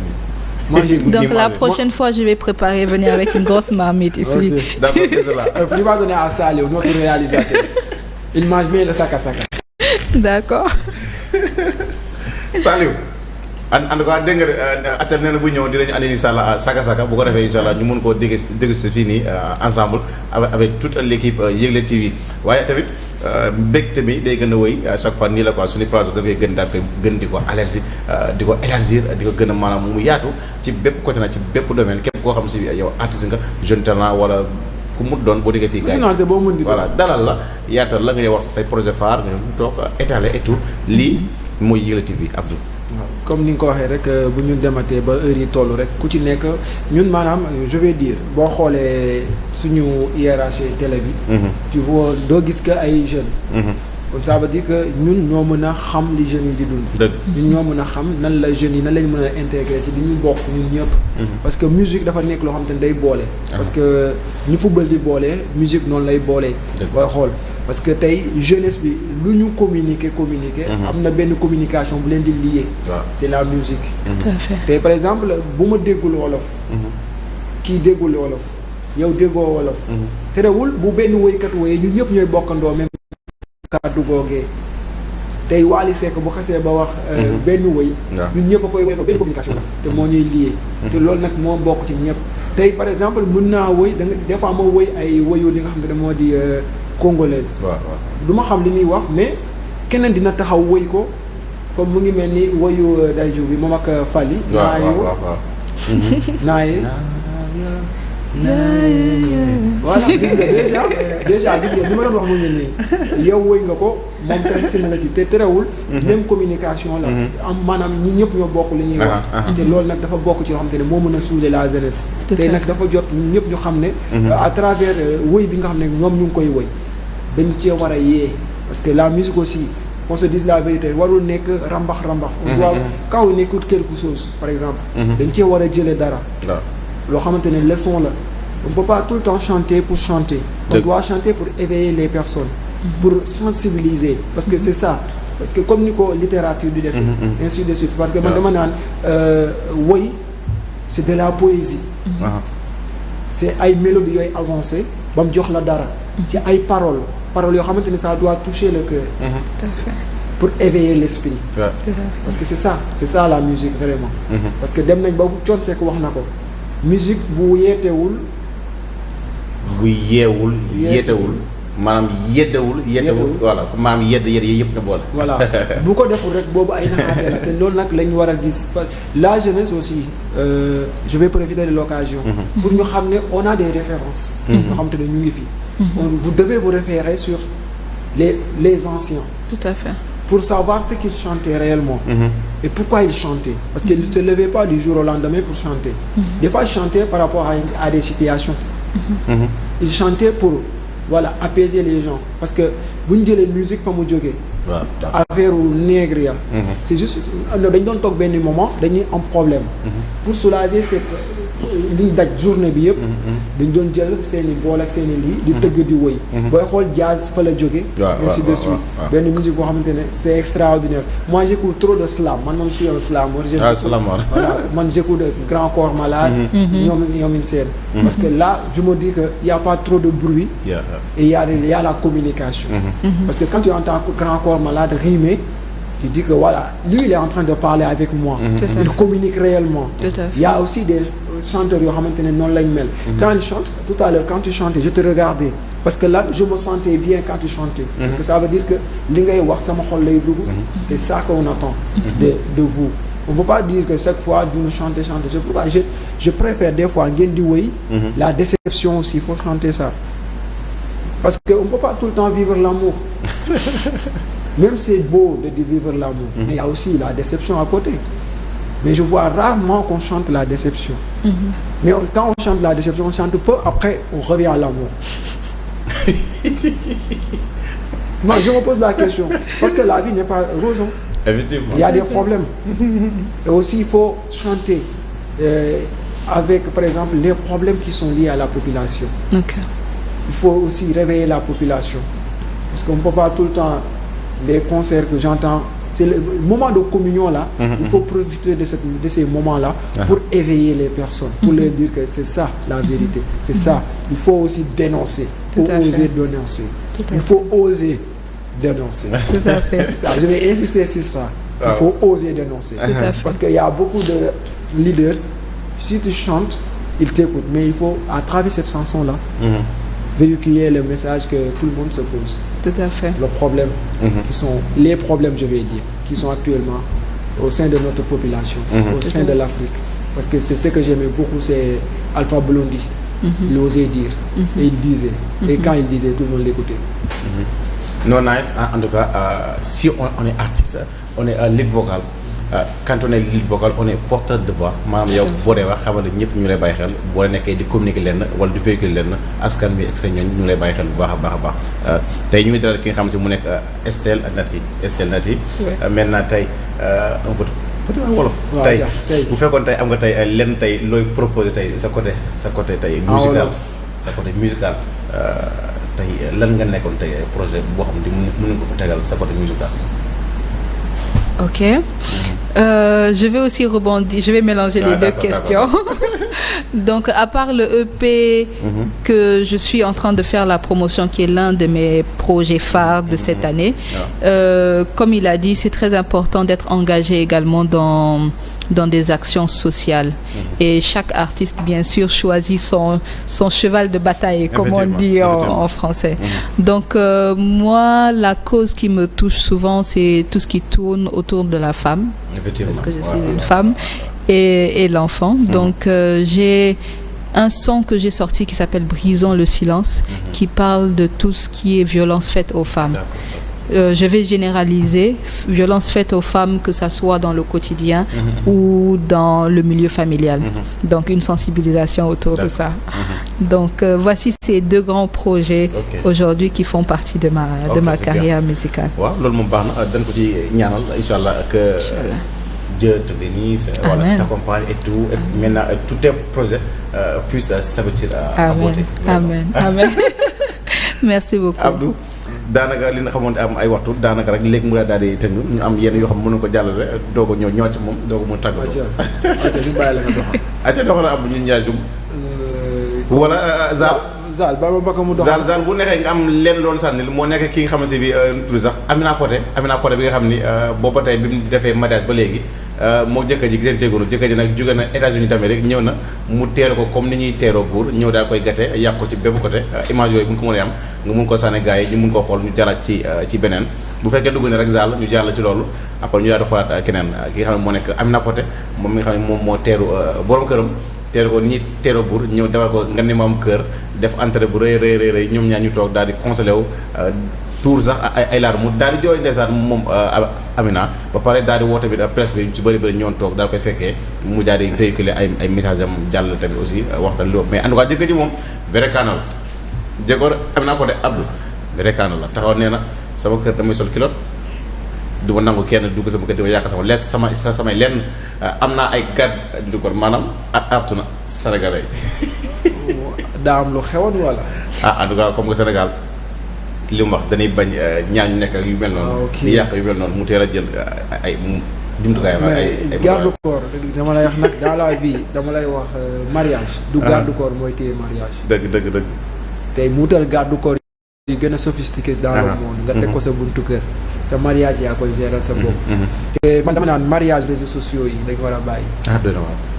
vu.
Donc la prochaine fois, je vais préparer, venir avec une grosse marmite ici.
Okay. D'accord,
il va donner à Salio, notre réalisateur. Il mange bien le saka saka.
D'accord.
Saliou en tout cas dégg nga Assane nee na bu ñëw dinañu andi incha allah saka saka bu ko defee incha allah ñu mun koo déguster fii nii ensemble avec toute l'équipe Yegle TV waaye tamit mbégte mi day gën a wëy à chaque fois nii la quoi suñu plateau dafay gën daal koy gën di ko élargir di ko gën a maanaam mu yaatu ci bépp côté na ci bépp domaine képp koo xam si yow artiste nga jeune talent wala fu mu doon boo déggee fii gars yi voilà dalal la yaatal la ngay wax say projet phare nga toog étaler et tout lii mooy Yegle TV Abdou.
comme ni nga ko waxee rek bu ñu dematee ba heure yi toll rek ku ci nekk ñun maanaam je vais dire boo xoolee suñu hiérarchie télé bi. tu vois doo gis que ay jeunes. kon ça veut dire que ñun ñoo mën a xam li jeunes yi di dund.
dëgg
ñun ñoo mën a xam nan la jeunes yi nan lañ mën a intégrer ci di ñu bokk ñun ñëpp. parce que musique dafa nekk loo xam te ne day boole. parce que ñu football di boole musique noonu lay boolee. booy xool parce que tey jeunesse bi lu ñu communiquer. am na benn communication bu leen di lié. c'est la musique.
tout à fait
tey par exemple bu ma déggul wolof. kii déggul wolof yow déggoo wolof. terewul bu benn woykat woyee ñun ñëpp ñooy bokkandoo même. kàddu googee tey Wally Seck bu xasee ba wax benn woy ñun ñëpp a koy woy benn communication la te moo ñuy lié te loolu nag moo bokk ci ñëpp tey par exemple mën naa woy da nga des fois ma woy ay woyu li nga xam ne moo di congolaise du ma xam li muy wax mais keneen dina taxaw woy ko comme mu ngi mel ni woyu Dayjo bi moom ak Fally naaye voilà gis nga déjà gis nga li ma doon wax mu ngi nii yow woy nga ko moom fekk si na la ci te terewul même communication la am maanaam ñi ñëpp ñoo bokk li ñuy wax te loolu nag dafa bokk ci loo xam te ne moo mën a souder la jeunesse tey nag dafa jot ñun ñëpp ñu xam ne à travers woy bi nga xam ne ñoom ñu ngi koy woy dañ cee war a yee parce que la musique aussi qu'on se dise la vérité warul nekk rambax on doit quand on écoute quelque chose par exemple dañ cee war a jëlee dara loo xamante ne leçon la on peut pas tout le temps chanter pour chanter on doit chanter pour éveiller les personnes pour sensibiliser parce que c'est ça parce que comme ni ko littérature di def ainsi de suite parce que man dama naan woy c'est de la poésie c'est ay mélodies yooyu avancé ba mu jox la dara ci ay paroles yoo xamante ne ça doit toucher le cœur pour éveiller l'esprit parce que c'est ça la musique vraiment parce que dem nañ ba Thione Seck wax na ko musique bu yeetewul
maanaam yeddewul voilà maanaam yedd yëpp na boole.
voilà bu ko deful rek boobu ay naxaate la te loolu nag la ñu war a gis la jeunesse aussi je vais profiter de l'occasion pour ñu xam ne on a des références ñoo xam te ne ñu ngi fi vous devez vous référer sur les anciens
tout à fait
pour savoir ce qu'ils chantaient réellement et pourquoi ils chantaient parce qu'ils ne se levaient pas du jour au lendemain pour chanter des fois ils chantaient par rapport à des situations ils chantaient pour voilà apaiser les gens parce que bu ñu jëlee musique fa mu jógee affaire nègre ya c'est juste dañ doon toog benn moment dañuy am problème pour soulager cette liñ daj journée bi yëpp dañ doon jël seen i bool ak seen i lii di tëgg di woy booy xool jazz fa la jóge ainsi de suite benn musique boo xamante ne c'est extraordinaire moi j'écoute trop de slam man moom suis un slameur voilà man j'écoute Grand Corps Malade ñoom seen parce que là je me dis que y a pas trop de bruit et y a la communication parce que quand tu entends Grand Corps Malade rimer tu dis que voilà lui il est en train de parler avec moi il communique réellement il y a aussi des chanteurs yoo xamante ne noonu lañ mel quand il chante tout à l'heure quand tu chantais je te regardais parce que là je me sentais bien quand tu chantais parce que ça veut dire que li ngay wax sama xol lay dugg c'est ça qu'on attend de vous on ne peut pas dire que chaque fois vous nous chantez c'est pourquoi je préfère des fois ngeen di woy la déception aussi il faut chanter ça parce que on peut pas tout le temps vivre l'amour même c'est beau de vivre l'amour mais il y a aussi la déception à côté mais je vois rarement qu'on chante la déception mais quand on chante la déception on chante peu après on revient à l'amour moi je me pose la question parce que la vie n'est pas rose
effectivement
il y a des problèmes et aussi il faut chanter avec par exemple les problèmes qui sont liés à la population
okay.
Il faut aussi réveiller la population parce qu'on ne peut pas tout le temps les concerts que j'entends c'est le moment de communion là il faut profiter de ces moments là pour éveiller les personnes pour leur dire que c'est ça la vérité c'est ça il faut aussi dénoncer il faut oser dénoncer
tout à fait
ça je vais insister sur ça il faut oser dénoncer
tout à fait.
Parce qu'il y a beaucoup de leaders si tu chantes ils t'écoutent mais il faut à travers cette chanson là véhiculer le message que tout le monde se pose.
Tout à fait.
Le problème, qui sont les problèmes, je vais dire, qui sont actuellement au sein de notre population, au sein de l'Afrique. Parce que c'est ce que j'aimais beaucoup, c'est Alpha Blondy. Il osait dire, et il disait. Et quand il disait, tout le monde l'écoutait.
Non, nice. En tout cas, si on est artiste, on est lead vocal. Quand on est lead vocal on est porteur de voix maanaam yow boo dee wax xamal ne ñëpp ñu lay bàyyi xel boo nekkee di communiquer leen wala di véhiculer leen askan bi ak ñooñu ñu lay bàyyi xel bu baax a baax tey ñu ngi dalal ki nga xam si mu nekk Estelle Nati maintenant tey un peu wolof tey bu fekkoon tey am nga tey lenn tey looy proposer tey sa côté tey musical sa côté musical tey lan nga nekkoon tey projet boo xam ne mën nga ko tegal sa côté musical.
Ok. Je vais aussi rebondir, je vais mélanger les deux questions. Donc, à part le EP que je suis en train de faire la promotion, qui est l'un de mes projets phares de cette année, comme il a dit, c'est très important d'être engagé également dans des actions sociales. Et chaque artiste, bien sûr, choisit son cheval de bataille, comme on dit en français. Donc, moi, la cause qui me touche souvent, c'est tout ce qui tourne autour de la femme, parce que je suis une femme, et l'enfant. Donc, j'ai un son que j'ai sorti qui s'appelle Brisons le silence, qui parle de tout ce qui est violence faite aux femmes. Je vais généraliser, violence faite aux femmes, que ça soit dans le quotidien ou dans le milieu familial. Donc une sensibilisation autour de ça. Donc voici ces deux grands projets aujourd'hui qui font partie de ma carrière musicale.
waaw loolu moom baax na dañ ko ci ñaanal inchallah que Dieu te bénisse, voilà, t'accompagne et tout. Et maintenant tous tes projets puissent s'aboutir à beauté.
Amen. Amen. Merci beaucoup.
Abdou. daanaka li nga xamoon am ay waxtu daanaka rek léegi mu daal di tënk ñu am yenn yoo xam mënu ko jàllale doog a ñëw ci moom doog a mën a tàggatoo.
ayca ñu bàyyi la nga doxal.
ayca doxal am ñu ñaari dugg. wala Zal.
Zal ba ba mu dox.
Zal bu neexee nga am lenn loolu sànni moo nekk ki nga xam ne si bi tudd sax Amina Poté bi nga xam ni booba tey bi mu defee mariage ba léegi moo jëkkër ji giseen tegoonu jëkkër ji nag jóge na États-Unis tamit rek ñëw na mu teeru ko comme ni ñuy teeroo buur ñëw daal koy gàtte yàq ko ci bépp côté image yooyu bu ñu ko mënee am nga mun ko sànni gars yi ñu mun koo xool ñu jaraat ci beneen bu fekkee dugg ne rek Zal ñu jàll ci loolu après ñu daal di xoolaat keneen ki nga xam ne moo nekk Amina Poté moom mi nga xam ne moom moo teeru borom këram teeru ko ni teeroo buur ñëw defal ko nga ne ma am kër def entrée bu rëy ñoom ñaar ñu toog daal di consolé wu tour sax ay laar mu daal di jooy ndeysaan moom Amina ba pare daal di woo tamit presse bi ci bëri ñoon toog daal koy fekkee mu daal di véhiculer ay message am jàll tamit aussi waxtaan loolu mais en tout cas jëkkër ji moom vrai kaana la jëkkër Amina Poté Abdou vrai kaana la taxaw nee na sama kër damay sol kilot du ma nangu kenn dugg sama kër di ma yàq sama lees samay lenn am naa ay garde du ko maanaam artu na Sénégalais
daa am lu xewoon wala.
en tout cas comme que Sénégal li mu wax dañuy bañ ñaar ñu nekk ak yu mel noonu. di yàq yu mel noonu mu teel a jël ay jumtukaayam ay
garde corps dama lay wax nag dans la vie dama lay wax mariage. du garde corps mooy téye mariage.
dëgg.
tey mu wutal garde corps yi gën a sophistiqué dans le monde. nga teg ko sa buntu kër. sa mariage yaa koy gérer sa bopp. te man dama naan mariage réseaux sociaux yi dañ war a bàyyi.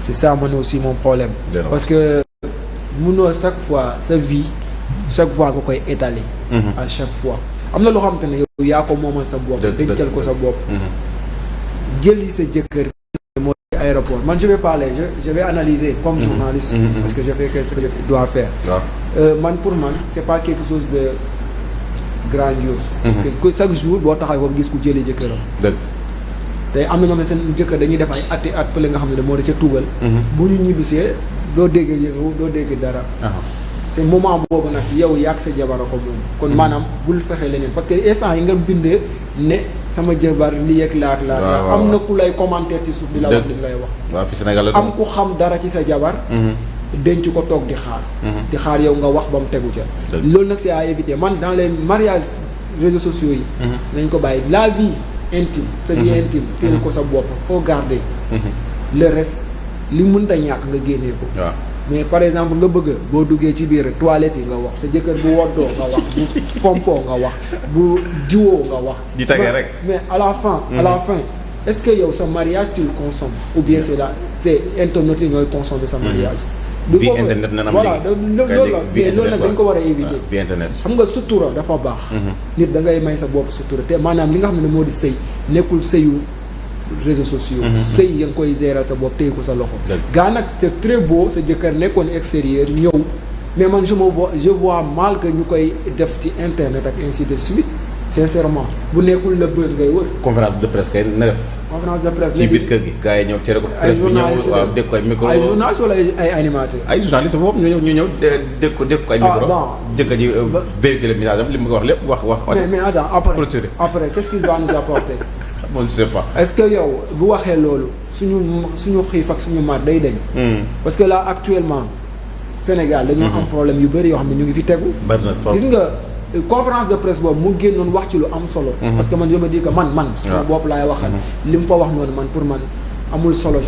c'est ça man aussi mon problème. parce que munoo chaque fois sa vie chaque fois nga koy étaler. à chaque fois am na loo xamante ne yow yaa ko moomal sa bopp. dencal ko sa bopp. jëli sa jëkkër mooy aéroport man je vais parler je vais analyser comme journaliste. parce que je fais ce que je dois faire. man pour man c'est pas quelque chose de grandiose. parce que chaque jour boo taxaw foofu gis ku jëlee jëkkëram. dëgg tey am na ñoo xam ne seen jëkkër dañuy def ay at fële nga xam ne moo da ca tugal. bu ñu ñibbisee doo dégg yëngu doo dégg dara. c'est moment boobu nag yow yàgg sa jabar ko moom. kon maanaam bul fexe leneen parce que instant yi nga bindee ne sama jabar li yegg laat am na ku lay commenter ci suuf di la wax li lay wax.
waaw fi Sénégal
am ku xam dara ci sa jabar. denc ko toog di xaar. di xaar yow nga wax ba mu tegu ca. loolu nag c'est à éviter man dans les mariages réseaux sociaux yi. nañ ko bàyyi la vie intime. sa vie intime téel ko sa bopp faut garder. le reste li mënta ñàkk nga génnee ko. mais par exemple nga bëgg boo duggee ci biir toilette yi nga wax sa jëkkër bu woddoo nga wax bu pompoo nga wax bu jiwoo nga wax.
di tagee rek
mais à la fin est-ce que yow sa mariage tu le consommes ou bien c'est internet yi ñooy consommer sa mariage.
vie internet na am
voilà loolu nag dañ ko war a éviter.
vie internet
xam nga sutura dafa baax. nit da ngay may sa bopp sutura te maanaam li nga xam ne moo di sëy nekkul sëyu réseaux sociaux. sëy ya nga koy gérer sa bopp téye ko sa loxo. gaa nag c'est très beau sa jëkkër nekkoon extérieur ñëw mais man je vois mal que ñu koy def ci internet ak ainsi de suite sincèrement bu nekkul le buzz ngay wër.
conférence de presse kay na def.
conférence de presse
ci biir kër gi gars yi ñëw tere ko.
ay journalistes
waaw dégg ko ay micro.
ay journalistes wala ay animateurs.
ay journalistes boobu ñu ñëw dégg ko ay micro. jëkkër ji véhiculer message am li mu ko wax lépp wax.
mais attends après qu'est-ce qu'il doit nous apporter.
bon je sais pas.
est-ce que yow bu waxee loolu suñu xiif ak suñu mar day dañ. parce que là actuellement Sénégal dañoo am problème yu bëri yoo xam ne ñu ngi fi tegu. gis nga conférence de presse boobu mu génnoon wax ci lu am solo. parce que man je me dis que man. sama bopp laay waxal. li mu fa wax noonu man pour man amul solo.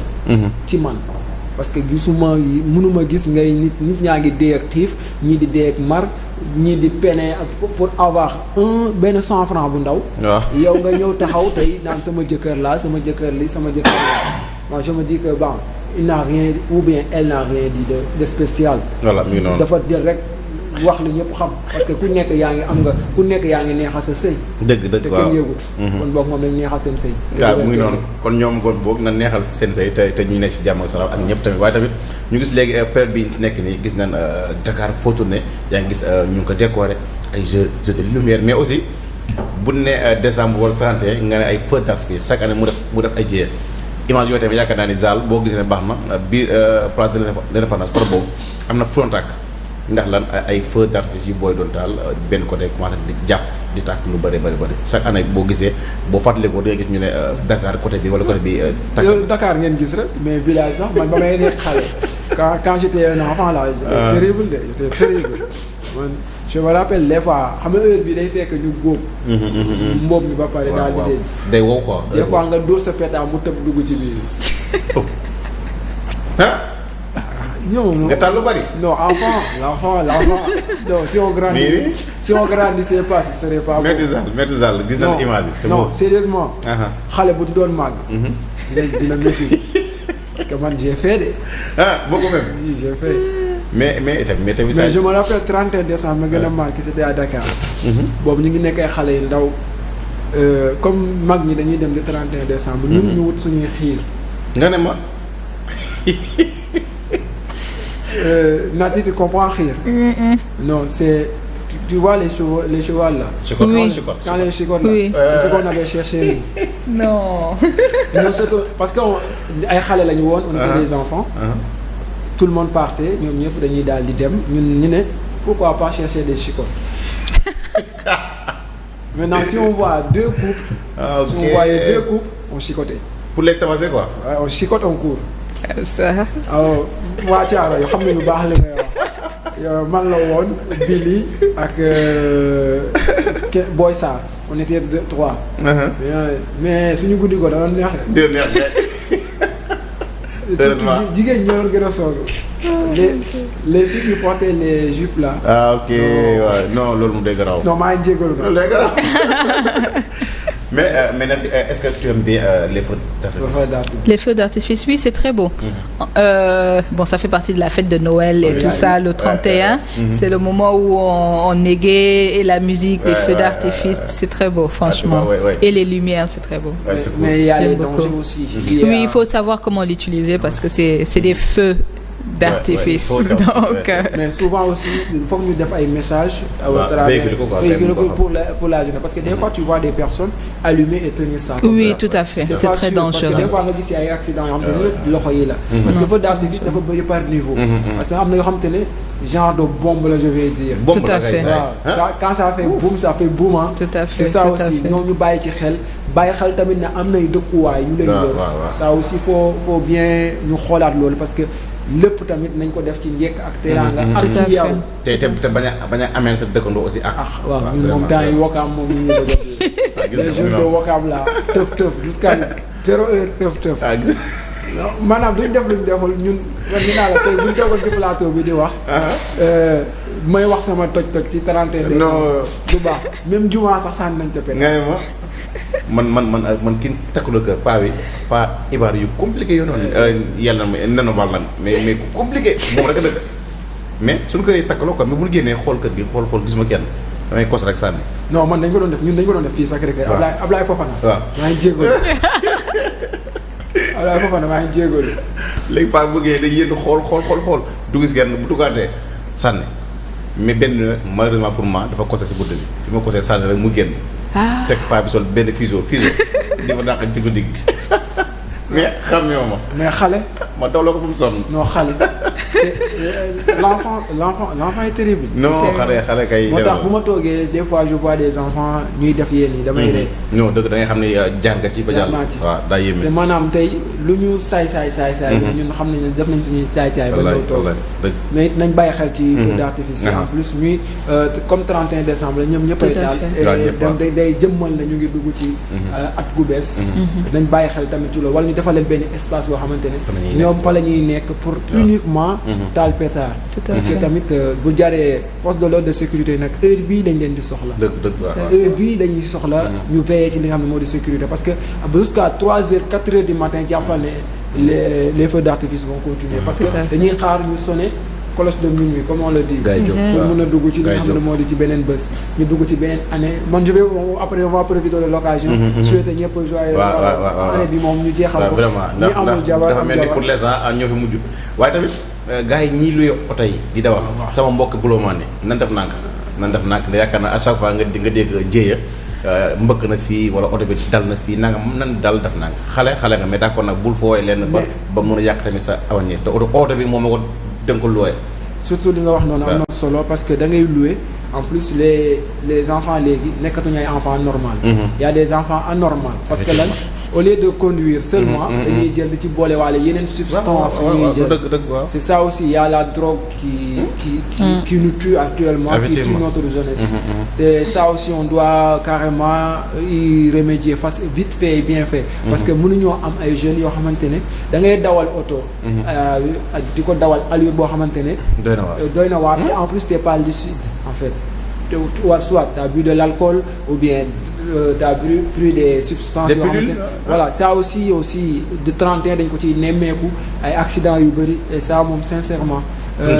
ci man parce que mënuma gis ngay nit ñaa ngi dee ak xiif ñii di dee ak mar. ñii di peine pour avoir benn 100 francs bu ndaw. yow nga ñëw taxaw tey naan sama jëkkër laa sama jëkkër li sama jëkkër laa moi je me dis que bon il n'a rien ou bien elle n'a rien dit de spécial.
voilà mi ngi noonu
dafa jël rek wax li ñëpp xam parce que ku nekk yaa ngi neexal sa sëy.
dëgg waaw
te kenn yëgut. kon boog moom lañ neexal seen sëy.
waaw mu ngi noonu kon ñoom kon boog na neexal seen sëy te ñu nekk ci jàmm ak salaam ak ñëpp tamit waaye tamit ñu gis léegi période bi nekk nii gis nañ Dakar foo tourné yaa ngi gis ñu ngi ko décoré ay jeux de lumière mais aussi bu ne décembre wala 31 nga ne ay feux d'artifice chaque année mu def ay jiyee image yooyu tamit yaakaar naa ni Zal boo gisee ne baax na biir place de l'indépendance par boobu am na frontak ndax lan ay feux d'artifice yu booy doon taal benn côté commencé di jàpp di tàkk lu bëri chaque année boo gisee boo fàttalikoo da nga gis ñu ne Dakar côté bi wala côté bi.
yow Dakar ngeen gis rek mais village sax man ba may nekk xale quand j'étais un enfant là j'étais terrible man je me rappelle des fois xam nga heure bi day fekk ñu góob. mboob mi ba pare daal di dee.
day wow quoi.
des fois nga dóor sa pétard mu tëb dugg ci biir. Non,
nga taal lu bari.
non, l'enfant. Non, si on grandissait pas, ce serait pas bon.
Maître Zal gis nañu image yi. c'est
non,
bon.
sérieusement. xale bu doon màgg. dina métti parce que man j'ai fait de.
Ah beaucoup même.
Oui, j'ai fait.
mais tamit
mais je me rappelle 31 décembre ma gën a marqué c'était à Dakar. boobu ñu ngi nekk ay xale yu ndaw comme mag ñi dañuy dem le 31 décembre. ñun ñu wut suñuy xiir.
nga ne ma.
Nati, tu comprends xiir. Non, c'est tu vois les chevaux là.
Chicotte,
Oui.
chicotte.
Quand les chicottes là.
Oui.
C'est ce qu'on avait cherché nous.
Non.
Non, c'est que parce que ay xale lañu woon on était des enfants. Tout le monde partait ñoom ñëpp dañuy daal di dem ñun ñu ne pourquoi pas chercher des chicottes. Maintenant si on voit deux couples.
Ah, ok.
Si on voyait deux couples on chicotait.
Pour les tabasser quoi.
Ouais, on chicote on court.
Ça.
Alors waa Thiaro yoo xam ne lu baax li may wax yow man la woon Billy ak Boy Sarr on était deux trois. Mais suñu guddi ko da doon neex de.
Dégg heureusement.
Surtout jigéen ñi ñoo doon gën a sonn. les filles qui portaient les jupes là.
Ah ok waaw non loolu mu day garaaw.
Non maa ngi jégalu
loolu day garaaw. Mais Nati, est-ce que tu aimes bien les feux d'artifice?
Les feux d'artifice, oui, c'est très beau. Bon, ça fait partie de la fête de Noël et tout ça, le 31. C'est le moment où on égaye et la musique, les feux d'artifice, c'est très beau, franchement. Et les lumières, c'est très beau.
C'est cool.
Mais il y a
J'aime
les
beaucoup.
dangers aussi.
Oui, il faut savoir comment l'utiliser parce que c'est des feux d'artifice.
Ouais,
Donc,
mais souvent aussi il faut que ñu def ay messages.
véhiculer ko quoi,
véhiculer ko
même,
pour la jeunesse parce que des fois tu vois des personnes allumer et tenir ça.
oui,
ça.
tout à fait. C'est
pas
très
sûr,
dangereux.
parce que des fois nga gis ay accidents yoo xam te ne loxo yi la. parce que feu d'artifice dafa bëri par niveau. parce que am na yoo xam te ne genre de bombe la je vais dire.
Bombe
Tout à
la
fait.
waaw ça quand ça fait boum ça fait boum ah.
Tout à fait.
c'est ça
tout à
aussi
fait.
ñoom ñu bàyyi ci xel bàyyi xel tamit ne am nay dëkkuwaay yu leen yor. ça aussi faut bien ñu xoolaat loolu parce que lépp tamit nañ ko def ci njëkk ak teraanga ak
Tout à
ci
fait.
yow.
te bañ a ameel sa dëkkandoo aussi ak.
waaw ñun moom temps yi Wakaam moom ñu ngi bëgg les jeunes de Wakaam là tëf jusqu'à 0 heure tëf.
ah gis
non maanaam duñ def luñ deful ñun man ñu naa la tey buñ toogoon ci plateau bi di wax. may wax sama toj ci 31
non
du baax même juma sax sànni nañ te pe.
nga ne man ki takkuloo kër paa bi paa ibaar yu compliqué yoo noonu. yàlla na nenu bal lan mais ku compliqué moom rek a dëkk mais suñu kër yi takkaloo quoi mais bu ñu génnee xool kër gi xool gisuma kenn damay kos rek sànni.
non man dañ ko doon def ñun dañ ko doon def fii Sacré-Cœur.
waaw
Ablaye Fofana.
waaw
maa ngi jégalu Ablaye Fofana maa ngi jégalu.
léegi paa bu bëggee day yéen xool du gis kenn bu duggaatee sànni mais benn malheureusement pour moi dafa kose si bunt bi fi ma kosee sànni rek mu génn. fekk paa bi sol benn fuseau di ma dàq ci guddi gi mais xam nga ma.
mais xale.
ma dawloo ko fu mu sonn.
non xale c'est l'enfant est terrible.
non xale kay.
moo tax bu ma toogee des fois je vois des enfants ñuy def yéen yi damay ree.
non dëgg da ngay xam ne jaar nga ci ba jàll. waaw daa yéeme.
te maanaam tey lu ñu saay. ñun xam nañ ne def nañ suñuy saay. ba ñëw toog mais it nañ bàyyi xel ci feu d'artifice en plus ñuy comme 31 décembre la ñoom ñëpp ay taal. dem day jëmmal na ñu ngi dugg ci at gu bees. nañ bàyyi xel tamit ci loolu wala ñu defal leen benn espace boo xamante ne ñoom fa la ñuy nekk pour uniquement taal pétard parce que tamit bu jaree force de l'ordre de sécurité nag heure bii dañ leen di soxla heure bii dañuy soxla ñu veiller ci li nga xam ne moo di sécurité parce que jusqu'à 3 heures 4 heures du matin jàppal ne les feux d'artifice vont continuer parce que dañuy xaar ñu sonné cloche de minuit comme on le dit pour mën a dugg ci li nga xam ne moo di ci beneen bés ñu dugg ci beneen année man je vais après on va profiter de l'occasion souhaiter ñëpp joyeux année bi moom ñu jeexal ko
vraiment
ñu amul jabar
dafa mel ni pour l'instant ñoo fi mujj waaye tamit gars yi ñii luy oto yi di dawal sama mbokk buloomaan ne nan def nànk ne yaakaar naa à chaque fois nga dégg jéeya mbëkk na fii wala oto bi dal na fii nangam nan dal def nànk xale nga mais d'accord nag bul fooy lenn ba mën a yàq tamit sa avenir te oto bi moom ma ko dënk loué
surtout li nga wax noonu am na solo parce que da ngay loué en plus les enfants léegi nekkatuñu ay enfants normal. Il y a des enfants anormaux parce que lan au lieu de conduire seulement dañuy jël di ci boole waale yeneen substances yi ñuy jël. C'est ça aussi, il y a la drogue qui nous tue actuellement, qui tue notre jeunesse. C'est ça aussi, on doit carrément y remédier vite fait et bien fait. Parce que mënuñoo am ay jeunes yoo xamante ne da ngay dawal oto. di ko dawal allure boo xamante ne. doy na waar te en plus t'es pas lucide en fait. Soit tu as bu de l'alcool ou bien tu as pris des substances yoo xamante ne voilà ça aussi de 31 dañ ko ciy nemmeeku ay accidents yu bëri et ça moom sincèrement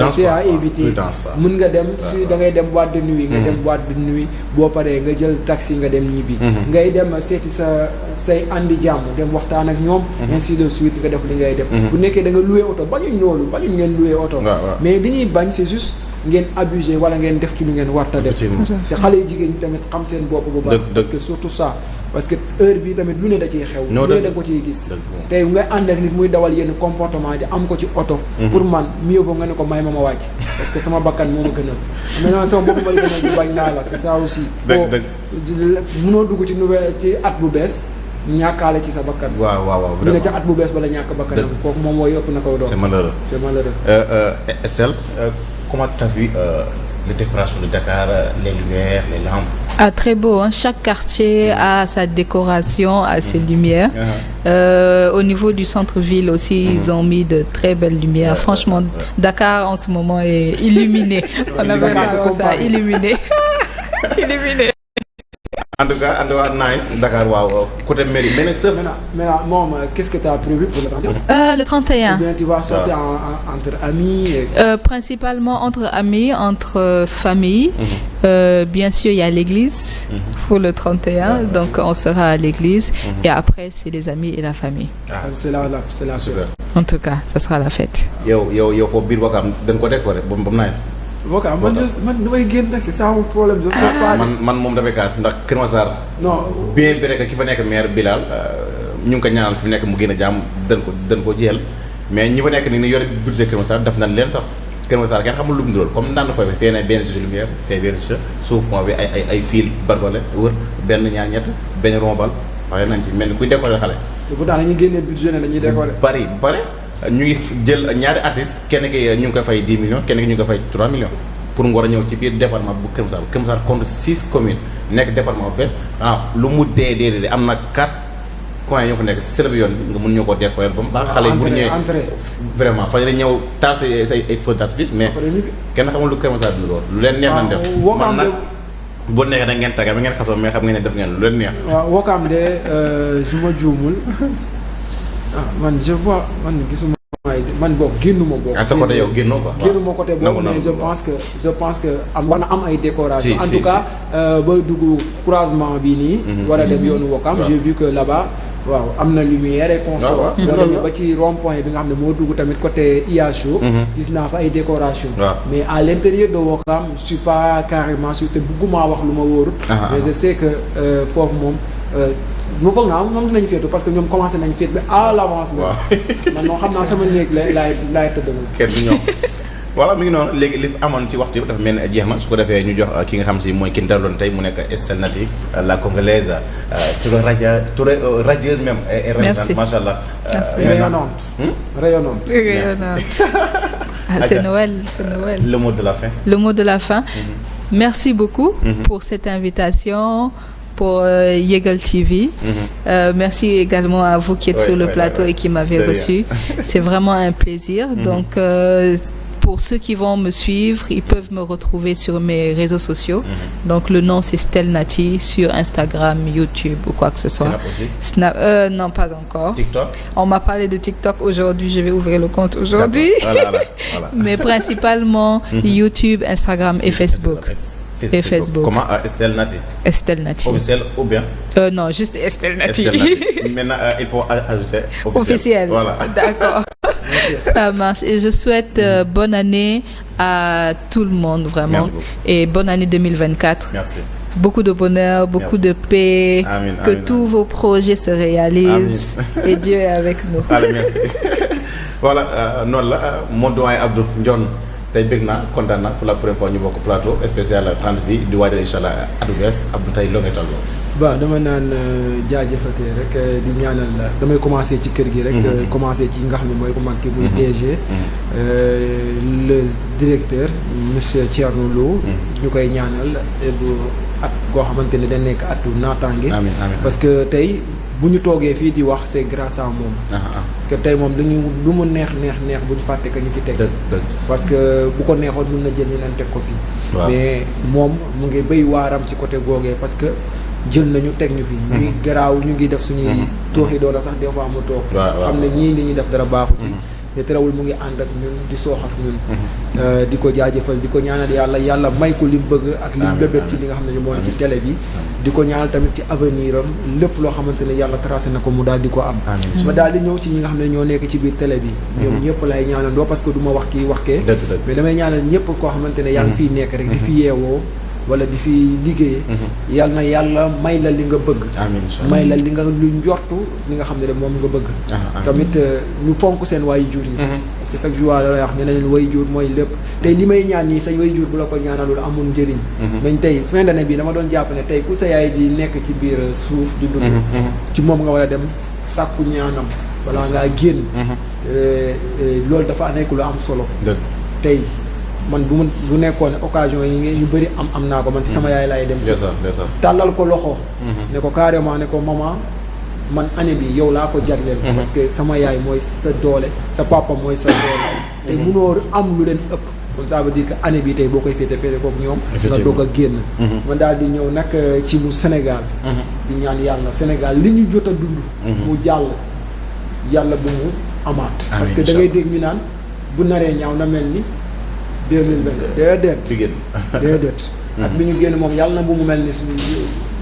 c'est à éviter mën nga dem si da ngay dem boîte de nuit nga dem boîte de nuit boo paree nga jël taxi nga dem ñibbi ngay dem seeti say andi jàmm dem waxtaan ak ñoom ainsi de suite nga def li ngay def bu nekkee da nga louer oto bañuñ loolu bañuñ ngeen louer oto mais li ñuy bañ c'est juste ngeen abusé wala ngeen def ci lu ngeen warta def te xale yu jigéen ñi tamit xam seen bopp bu baax parce que surtout ça parce que heure bi tamit lu ne da ciy xew lu ne da ko ciy gis tey ngay ànd ak nit muy dawal yenn comportement di am ko ci oto pour man mieux vaut nga ne ko may ma wàcc parce que sama bakkan moo ma gënal maintenant sama bopp ma la gënal di bañ naa la c'est ça aussi mënoo dugg ci nouvelle ci at bu bees ñàkkaale ci sa bakkan
waaw
ñu ne ca at bu bees bala ñàkk bakkan kooku moom mooy ëpp na koy doon
c'est malheureux Estelle, comment tu as vu les décorations de Dakar, les lumières, les lampes?
Ah, très beau, hein? Chaque quartier a sa décoration, a ses lumières. Au niveau du centre-ville aussi, ils ont mis de très belles lumières. Franchement, Dakar en ce moment est illuminé. On appelle ça illuminé. Illuminé.
En tout cas, nice. Dakar, wow. Côté mairie.
Maintenant, moom, qu'est-ce que tu as prévu pour le 31?
Le 31.
Ou bien tu vas sortir entre amis
principalement entre amis, entre familles. Bien sûr, il y a l'église pour le 31. Donc, on sera à l'église. Et après, c'est les amis et la famille.
C'est la
super.
En tout cas, ça sera la fête.
Yo, faut biir Wakam dañ ko décorer ba nice.
Wakam man damay génn nag c'est ça mon problème je sais pas.
man moom dafay kaas ndax Kër Massar.
non
bien vrai que ki fa nekk maire Bilal ñu ngi ko ñaanal fi mu nekk mu gën a jàmm dañ ko jël mais ñi fa nekk ni yore budget Kër Massar def nañ leen sax Kër Massar kenn xamul lu mu doon comme naan na fa fee ne benn jeu de lumière fee benn jeu suuf fond bi ay fil barbale wër benn ñaar ñett benn rombal waaye nañ ci mel ni kuy décorer xale.
bu daal dañuy génnee budget ne dañuy décorer.
bari ñu ngi jël ñaari artistes kenn ki ñu ngi koy fay 10 millions kenn ki ñu ngi koy fay 3 millions pour nga war a ñëw ci biir département bu Kër Massar Kër Massar compte 6 communes nekk département bu bees lu mu dee am na 4 coins ñoo fa nekk sëlëb yoon bi nga mun ñoo ko décorer ba mu baax xale yi bu ñëwee vraiment fa la ñëw taal say ay feux d'artifice mais kenn xamul lu Kër Massar dina loolu lu leen neex nañ def man nag boo neexee da ngeen tàggat ba ngeen xasoo mais xam ngeen ne def ngeen lu leen neex
waaw Wakaam de su ma juumul man je vois man gisuma man boog génnuma boog.
sa côté yow génnoo quoi.
génnuma côté boobu mais je pense que war na am ay décoration en tout cas ba dugg croisement bi nii. war a dem yoonu Wakaam j'ai vu que là-bas waaw am na lumière et consort. loolu ba ci rond-point bi nga xam ne moo dugg tamit côté IHO. gis naa fa ay décoration mais à l'intérieur de Wakaam je suis pas carrément sûr te bëgguma wax lu ma wóorut. mais je sais que foofu moom. mu foog naa moom dinañ féetu parce que ñoom commencé nañ féet bi à l'avance moom man moo xam naa sama néeg laay tëdd moom
kenn du ñoom voilà mi ngi noonu léegi li amoon ci waxtu yëpp dafa mel ni jeex na su ko defee ñu jox ki nga xam si mooy ki dalaloon tey mu nekk Estelle Naty la congolaise très radieuse même et
merci
macha allah
rayonnante
c'est Noël
le mot de la fin
merci beaucoup pour cette invitation pour Yegal TV. Merci également à vous qui êtes sur le plateau et qui m'avez reçu. C'est vraiment un plaisir. Donc, pour ceux qui vont me suivre, ils peuvent me retrouver sur mes réseaux sociaux. Donc, le nom, c'est Estelle Naty sur Instagram, YouTube ou quoi que ce soit. Snap aussi? Non, pas encore.
TikTok?
On m'a parlé de TikTok aujourd'hui. Je vais ouvrir le compte aujourd'hui. Voilà. Mais principalement YouTube, Instagram et Facebook. Et Facebook.
Comment Estelle Naty?
Estelle Naty.
Officiel ou bien?
Non, juste Estelle Naty.
Maintenant, il faut ajouter
officiel.
Voilà.
D'accord. Ça marche. Et je souhaite bonne année à tout le monde, vraiment. Et bonne année 2024.
Merci.
Beaucoup de bonheur, beaucoup de paix.
Amen,
que tous vos projets se réalisent. Et Dieu est avec nous.
Allez, merci. Voilà, noonu la mon doyen Abdou Ndione tey bëgg naa kontaan naa pour la première fois ñu bokk plateau spécial 30 bi di waajal incha allah atu bees Abdou tey loo ngay toll.
bon dama naan jaajëfatee rek di ñaanal la damay commencer ci kër gi rek. commencer ci nga xam ne mooy ku mag ki muy DG. le directeur monsieur Thierno Lo. ñu koy ñaanal bu at goo xamante ne dañ nekk atu naataange.
amiin amiin
parce que tey. bu ñu toogee fii di wax c'est grâce à moom. parce que tey moom dañu lu mu neex bu ñu fàtte que ñu fi teg. parce que bu ko neexoon mën na jël ñeneen teg ko fii. mais moom mu ngi béy waaram ci côté googee parce que jël nañu teg ñu fi. ñuy garaaw ñu ngi def suñuy. tooxi doona sax des fois mu toog. xam ne ñii li ñuy def dara baaxu ci. te terewul mu ngi ànd ak ñun di soox ak ñun. di ko jaajëfal di ko ñaanal yàlla may ko li mu bëgg ak li mu bébét ci li nga xam ne moo ci télé bi. di ko ñaanal tamit ci avenir am lépp loo xamante ne yàlla tracé na ko mu daal di ko am. ma daal di ñëw ci ñi nga xam ne ñoo nekk ci biir télé bi. ñoom ñëpp lay ñaanandoo parce que du ma wax kii wax kee. mais damay ñaanal ñëpp koo xamante ne yaa ngi fiy nekk rek di fi yeewoo. wala di fi liggéey. yal na yàlla may la li nga bëgg. may la li nga lu njortu li nga xam ne de moom nga bëgg. tamit ñu fonk seen waajur yi. parce que chaque jour la lay wax ne leen waajur mooy lépp tey li may ñaan nii sa waajur bu la ko ñaanalul amul njëriñ. nañ tey fin d'année bi dama doon jàpp ne tey ku sa yaay di nekk ci biir suuf di dund. ci moom nga war a dem sàkku ñaanam. wala ngaa génn. loolu dafa nekk lu am solo. tey. man bu nekkoon occasion yi yu bëri am naa ko man ci sama yaay laay dem tàllal ko loxo ne ko carrément ne ko maman man année bi yow laa ko jagleel parce que sama yaay mooy sa doole sa papa mooy sa doole te munoo am lu leen ëpp kon ça veut dire que année bi tey boo koy féete kook ñoom nga doog a génn man daal di ñëw nag ci mu Sénégal di ñaan yàlla Sénégal li ñu jot a dund mu jàll yàlla bu mu amaat parce que da ngay dégg ñu naan bu naree ñaaw na mel ni 2020 déedéet at bi ñu génn moom yàlla na bu mu mel ni suñu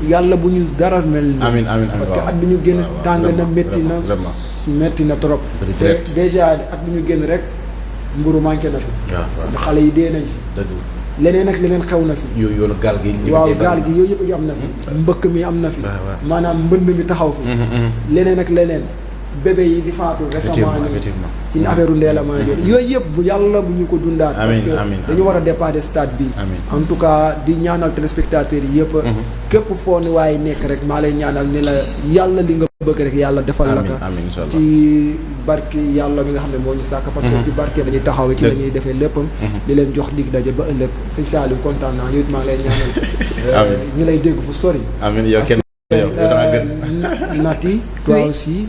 yàlla bu ñu dara mel ni
amiin
parce que at bi ñu génn tàng na métti na trop te déjà at bi ñu génn rek mburu manqué na fi xale yi dee nañ fi leneen ak leneen xew na fi
yoonu gaal gi
waaw gaal gi yooyu yëpp am na fi mbëkk mi am na fi maanaam mbënd mi taxaw fi leneen ak leneen bébé yi di faatu récemment ci affaire Ndella Madior yooyu yëpp bu yàlla bu ñu ko dundaat parce que dañu war a dépasser stade bi en tout cas di ñaanal téléspectateurs yi yëpp képp foo ni waaye nekk rek maa lay ñaanal ni la yàlla li nga bëgg rek yàlla defal la ko ci barke yàlla mi nga xam ne moo ñu sàkk parce que ci barke dañuy taxawee ci la ñuy defee léppam di leen jox dig daje ba ëllëg sëñ Saliou kontaan naa yow it maa ngi lay ñaanal ñu lay dégg fu sori Nati toi aussi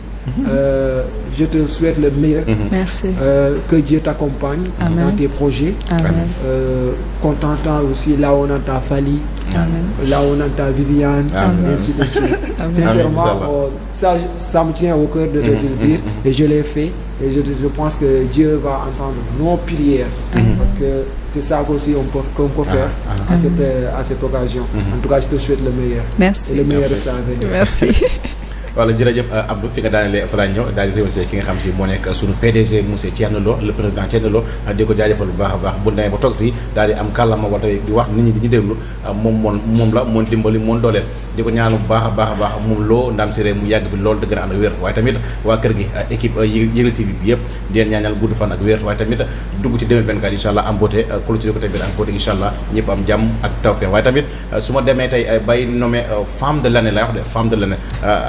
je te souhaite le meilleur.
Merci.
Que Dieu t'accompagne dans tes projets.
Amen.
Contentant aussi là où on entend Fali, là où on entend Viviane, ainsi de suite. Sincèrement, ça me tient au cœur de te le dire et je l'ai fait. Et je pense que Dieu va entendre nos prières parce que c'est ça aussi qu'on peut faire à cette occasion. En tout cas, je te souhaite le meilleur.
Merci.
Et le meilleur reste à venir.
Merci.
wala jërëjëf Abdou fi nga daanelee fa laa ñëw daal di remercier ki nga xam si moo nekk sunu PDG monsieur Thierno Lo le président Thierno Lo di ko jaajëfal bu baax a baax bu demee ba toog fii daal di am kàllaama wala di wax nit ñi di ñu déglu moom la moon dimbali moon dooleel di ko ñaanu bu baax a baax moom loo ndam si réew mu yàgg fi loolu dëgg na ànd ak wér waaye tamit waa kër gi équipe Yegle TV bi yëpp di leen ñaanal gudd fan ak wér waaye tamit dugg ci 2024 incha allah am beauté clôture ko tamit am beauté incha allah ñëpp am jàmm ak tawfeex waaye tamit su ma demee tey bay nommé femme de l'année lay wax de femme de l'année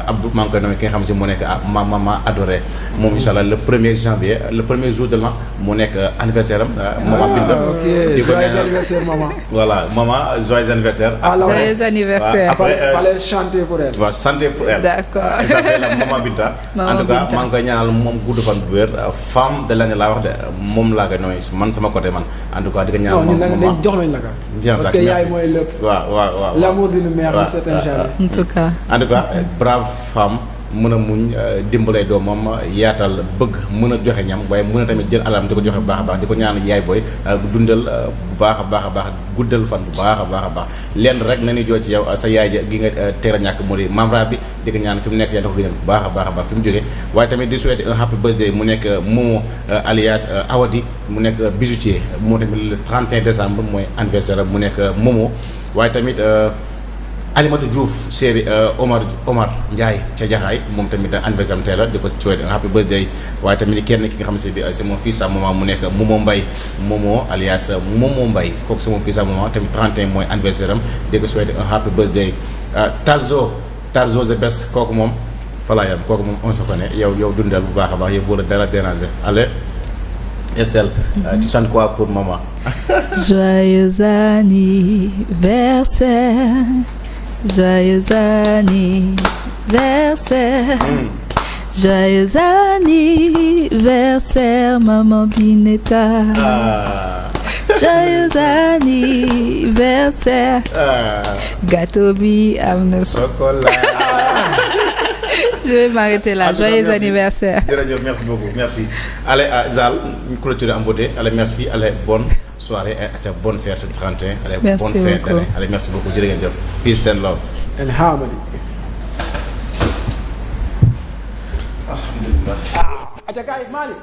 Abdou maa ngi koy nommé ki nga xam si mu nekk maman adorée moom incha allah le 1er janvier le premier jour de l'an mu nekk anniversaire am maman Binta
ok joyeux anniversaire maman
voilà maman joyeux anniversaire
Joyeux anniversaire.
Fallait chanter pour elle.
waaw santé pour elle.
D'accord.
Elle s'appelle maman Binta.
Maman
en tout cas
Binta.
maa ngi koy ñaanal moom gudd fan bu wér femme de l'année laa wax de moom laa koy nooy man sama côté man en tout cas di ko ñaanal
non
moom
ñun jox nañ la ka parce que yaay mooy lépp.
waaw
L'amour d'une mère ne s'éteint jamais.
En tout cas.
en tout cas brave femme mën a muñ dimbalay doomam yaatal bëgg mën a joxe ñam waaye mën a tamit jël alam di ko joxe bu baax a baax di ko ñaan yaay booy dundal bu baax a baax guddal fan bu baax a baax lenn rek na ni joo ci yow sa yaay ja gi nga teel a ñàkk moo di membre bi di ko ñaan fi mu nekk yaa ko gënal bu baax a baax fi mu jógee waaye tamit di souhaiter un happy birthday mu nekk Momo alias Awadi mu nekk bijoutier moo tamit le 31 décembre mooy anniversaire mu nekk Momo waaye tamit Alimatu Diouf chéri Omar Ndiaye ca Jaxaay moom tamit anniversaire am tey la di ko souhaiter un happy birthday waaye tamit kenn ki nga xam ne bi c'est mon fils à maman mu nekk Momo Mbaye Momo alias Momo Mbaye kooku c'est mon fils à maman tamit 31 mooy anniversaire am di ko souhaiter un happy birthday Talzo the best kooku moom falaa yam kooku moom on se connaît yow dundal bu baax a baax yow boo la dara déranger allez Estelle tu chantes quoi pour maman?
Joyeux anniversaire, joyeux anniversaire, joyeux anniversaire, maman Bineta. Joyeux anniversaire, gâteau bi am na
chocolat.
Je vais m'arrêter là. Joyeux anniversaire.
Merci beaucoup, merci. Allez, Zal, une clôture en beauté. Allez, merci. Allez, bonne soirée et bonne fête de 31. Allez,
merci
bonne fête.
beaucoup.
Allez, merci beaucoup. Peace and love.
And harmony.
Alhamdulillah.
Acha guys, Mali.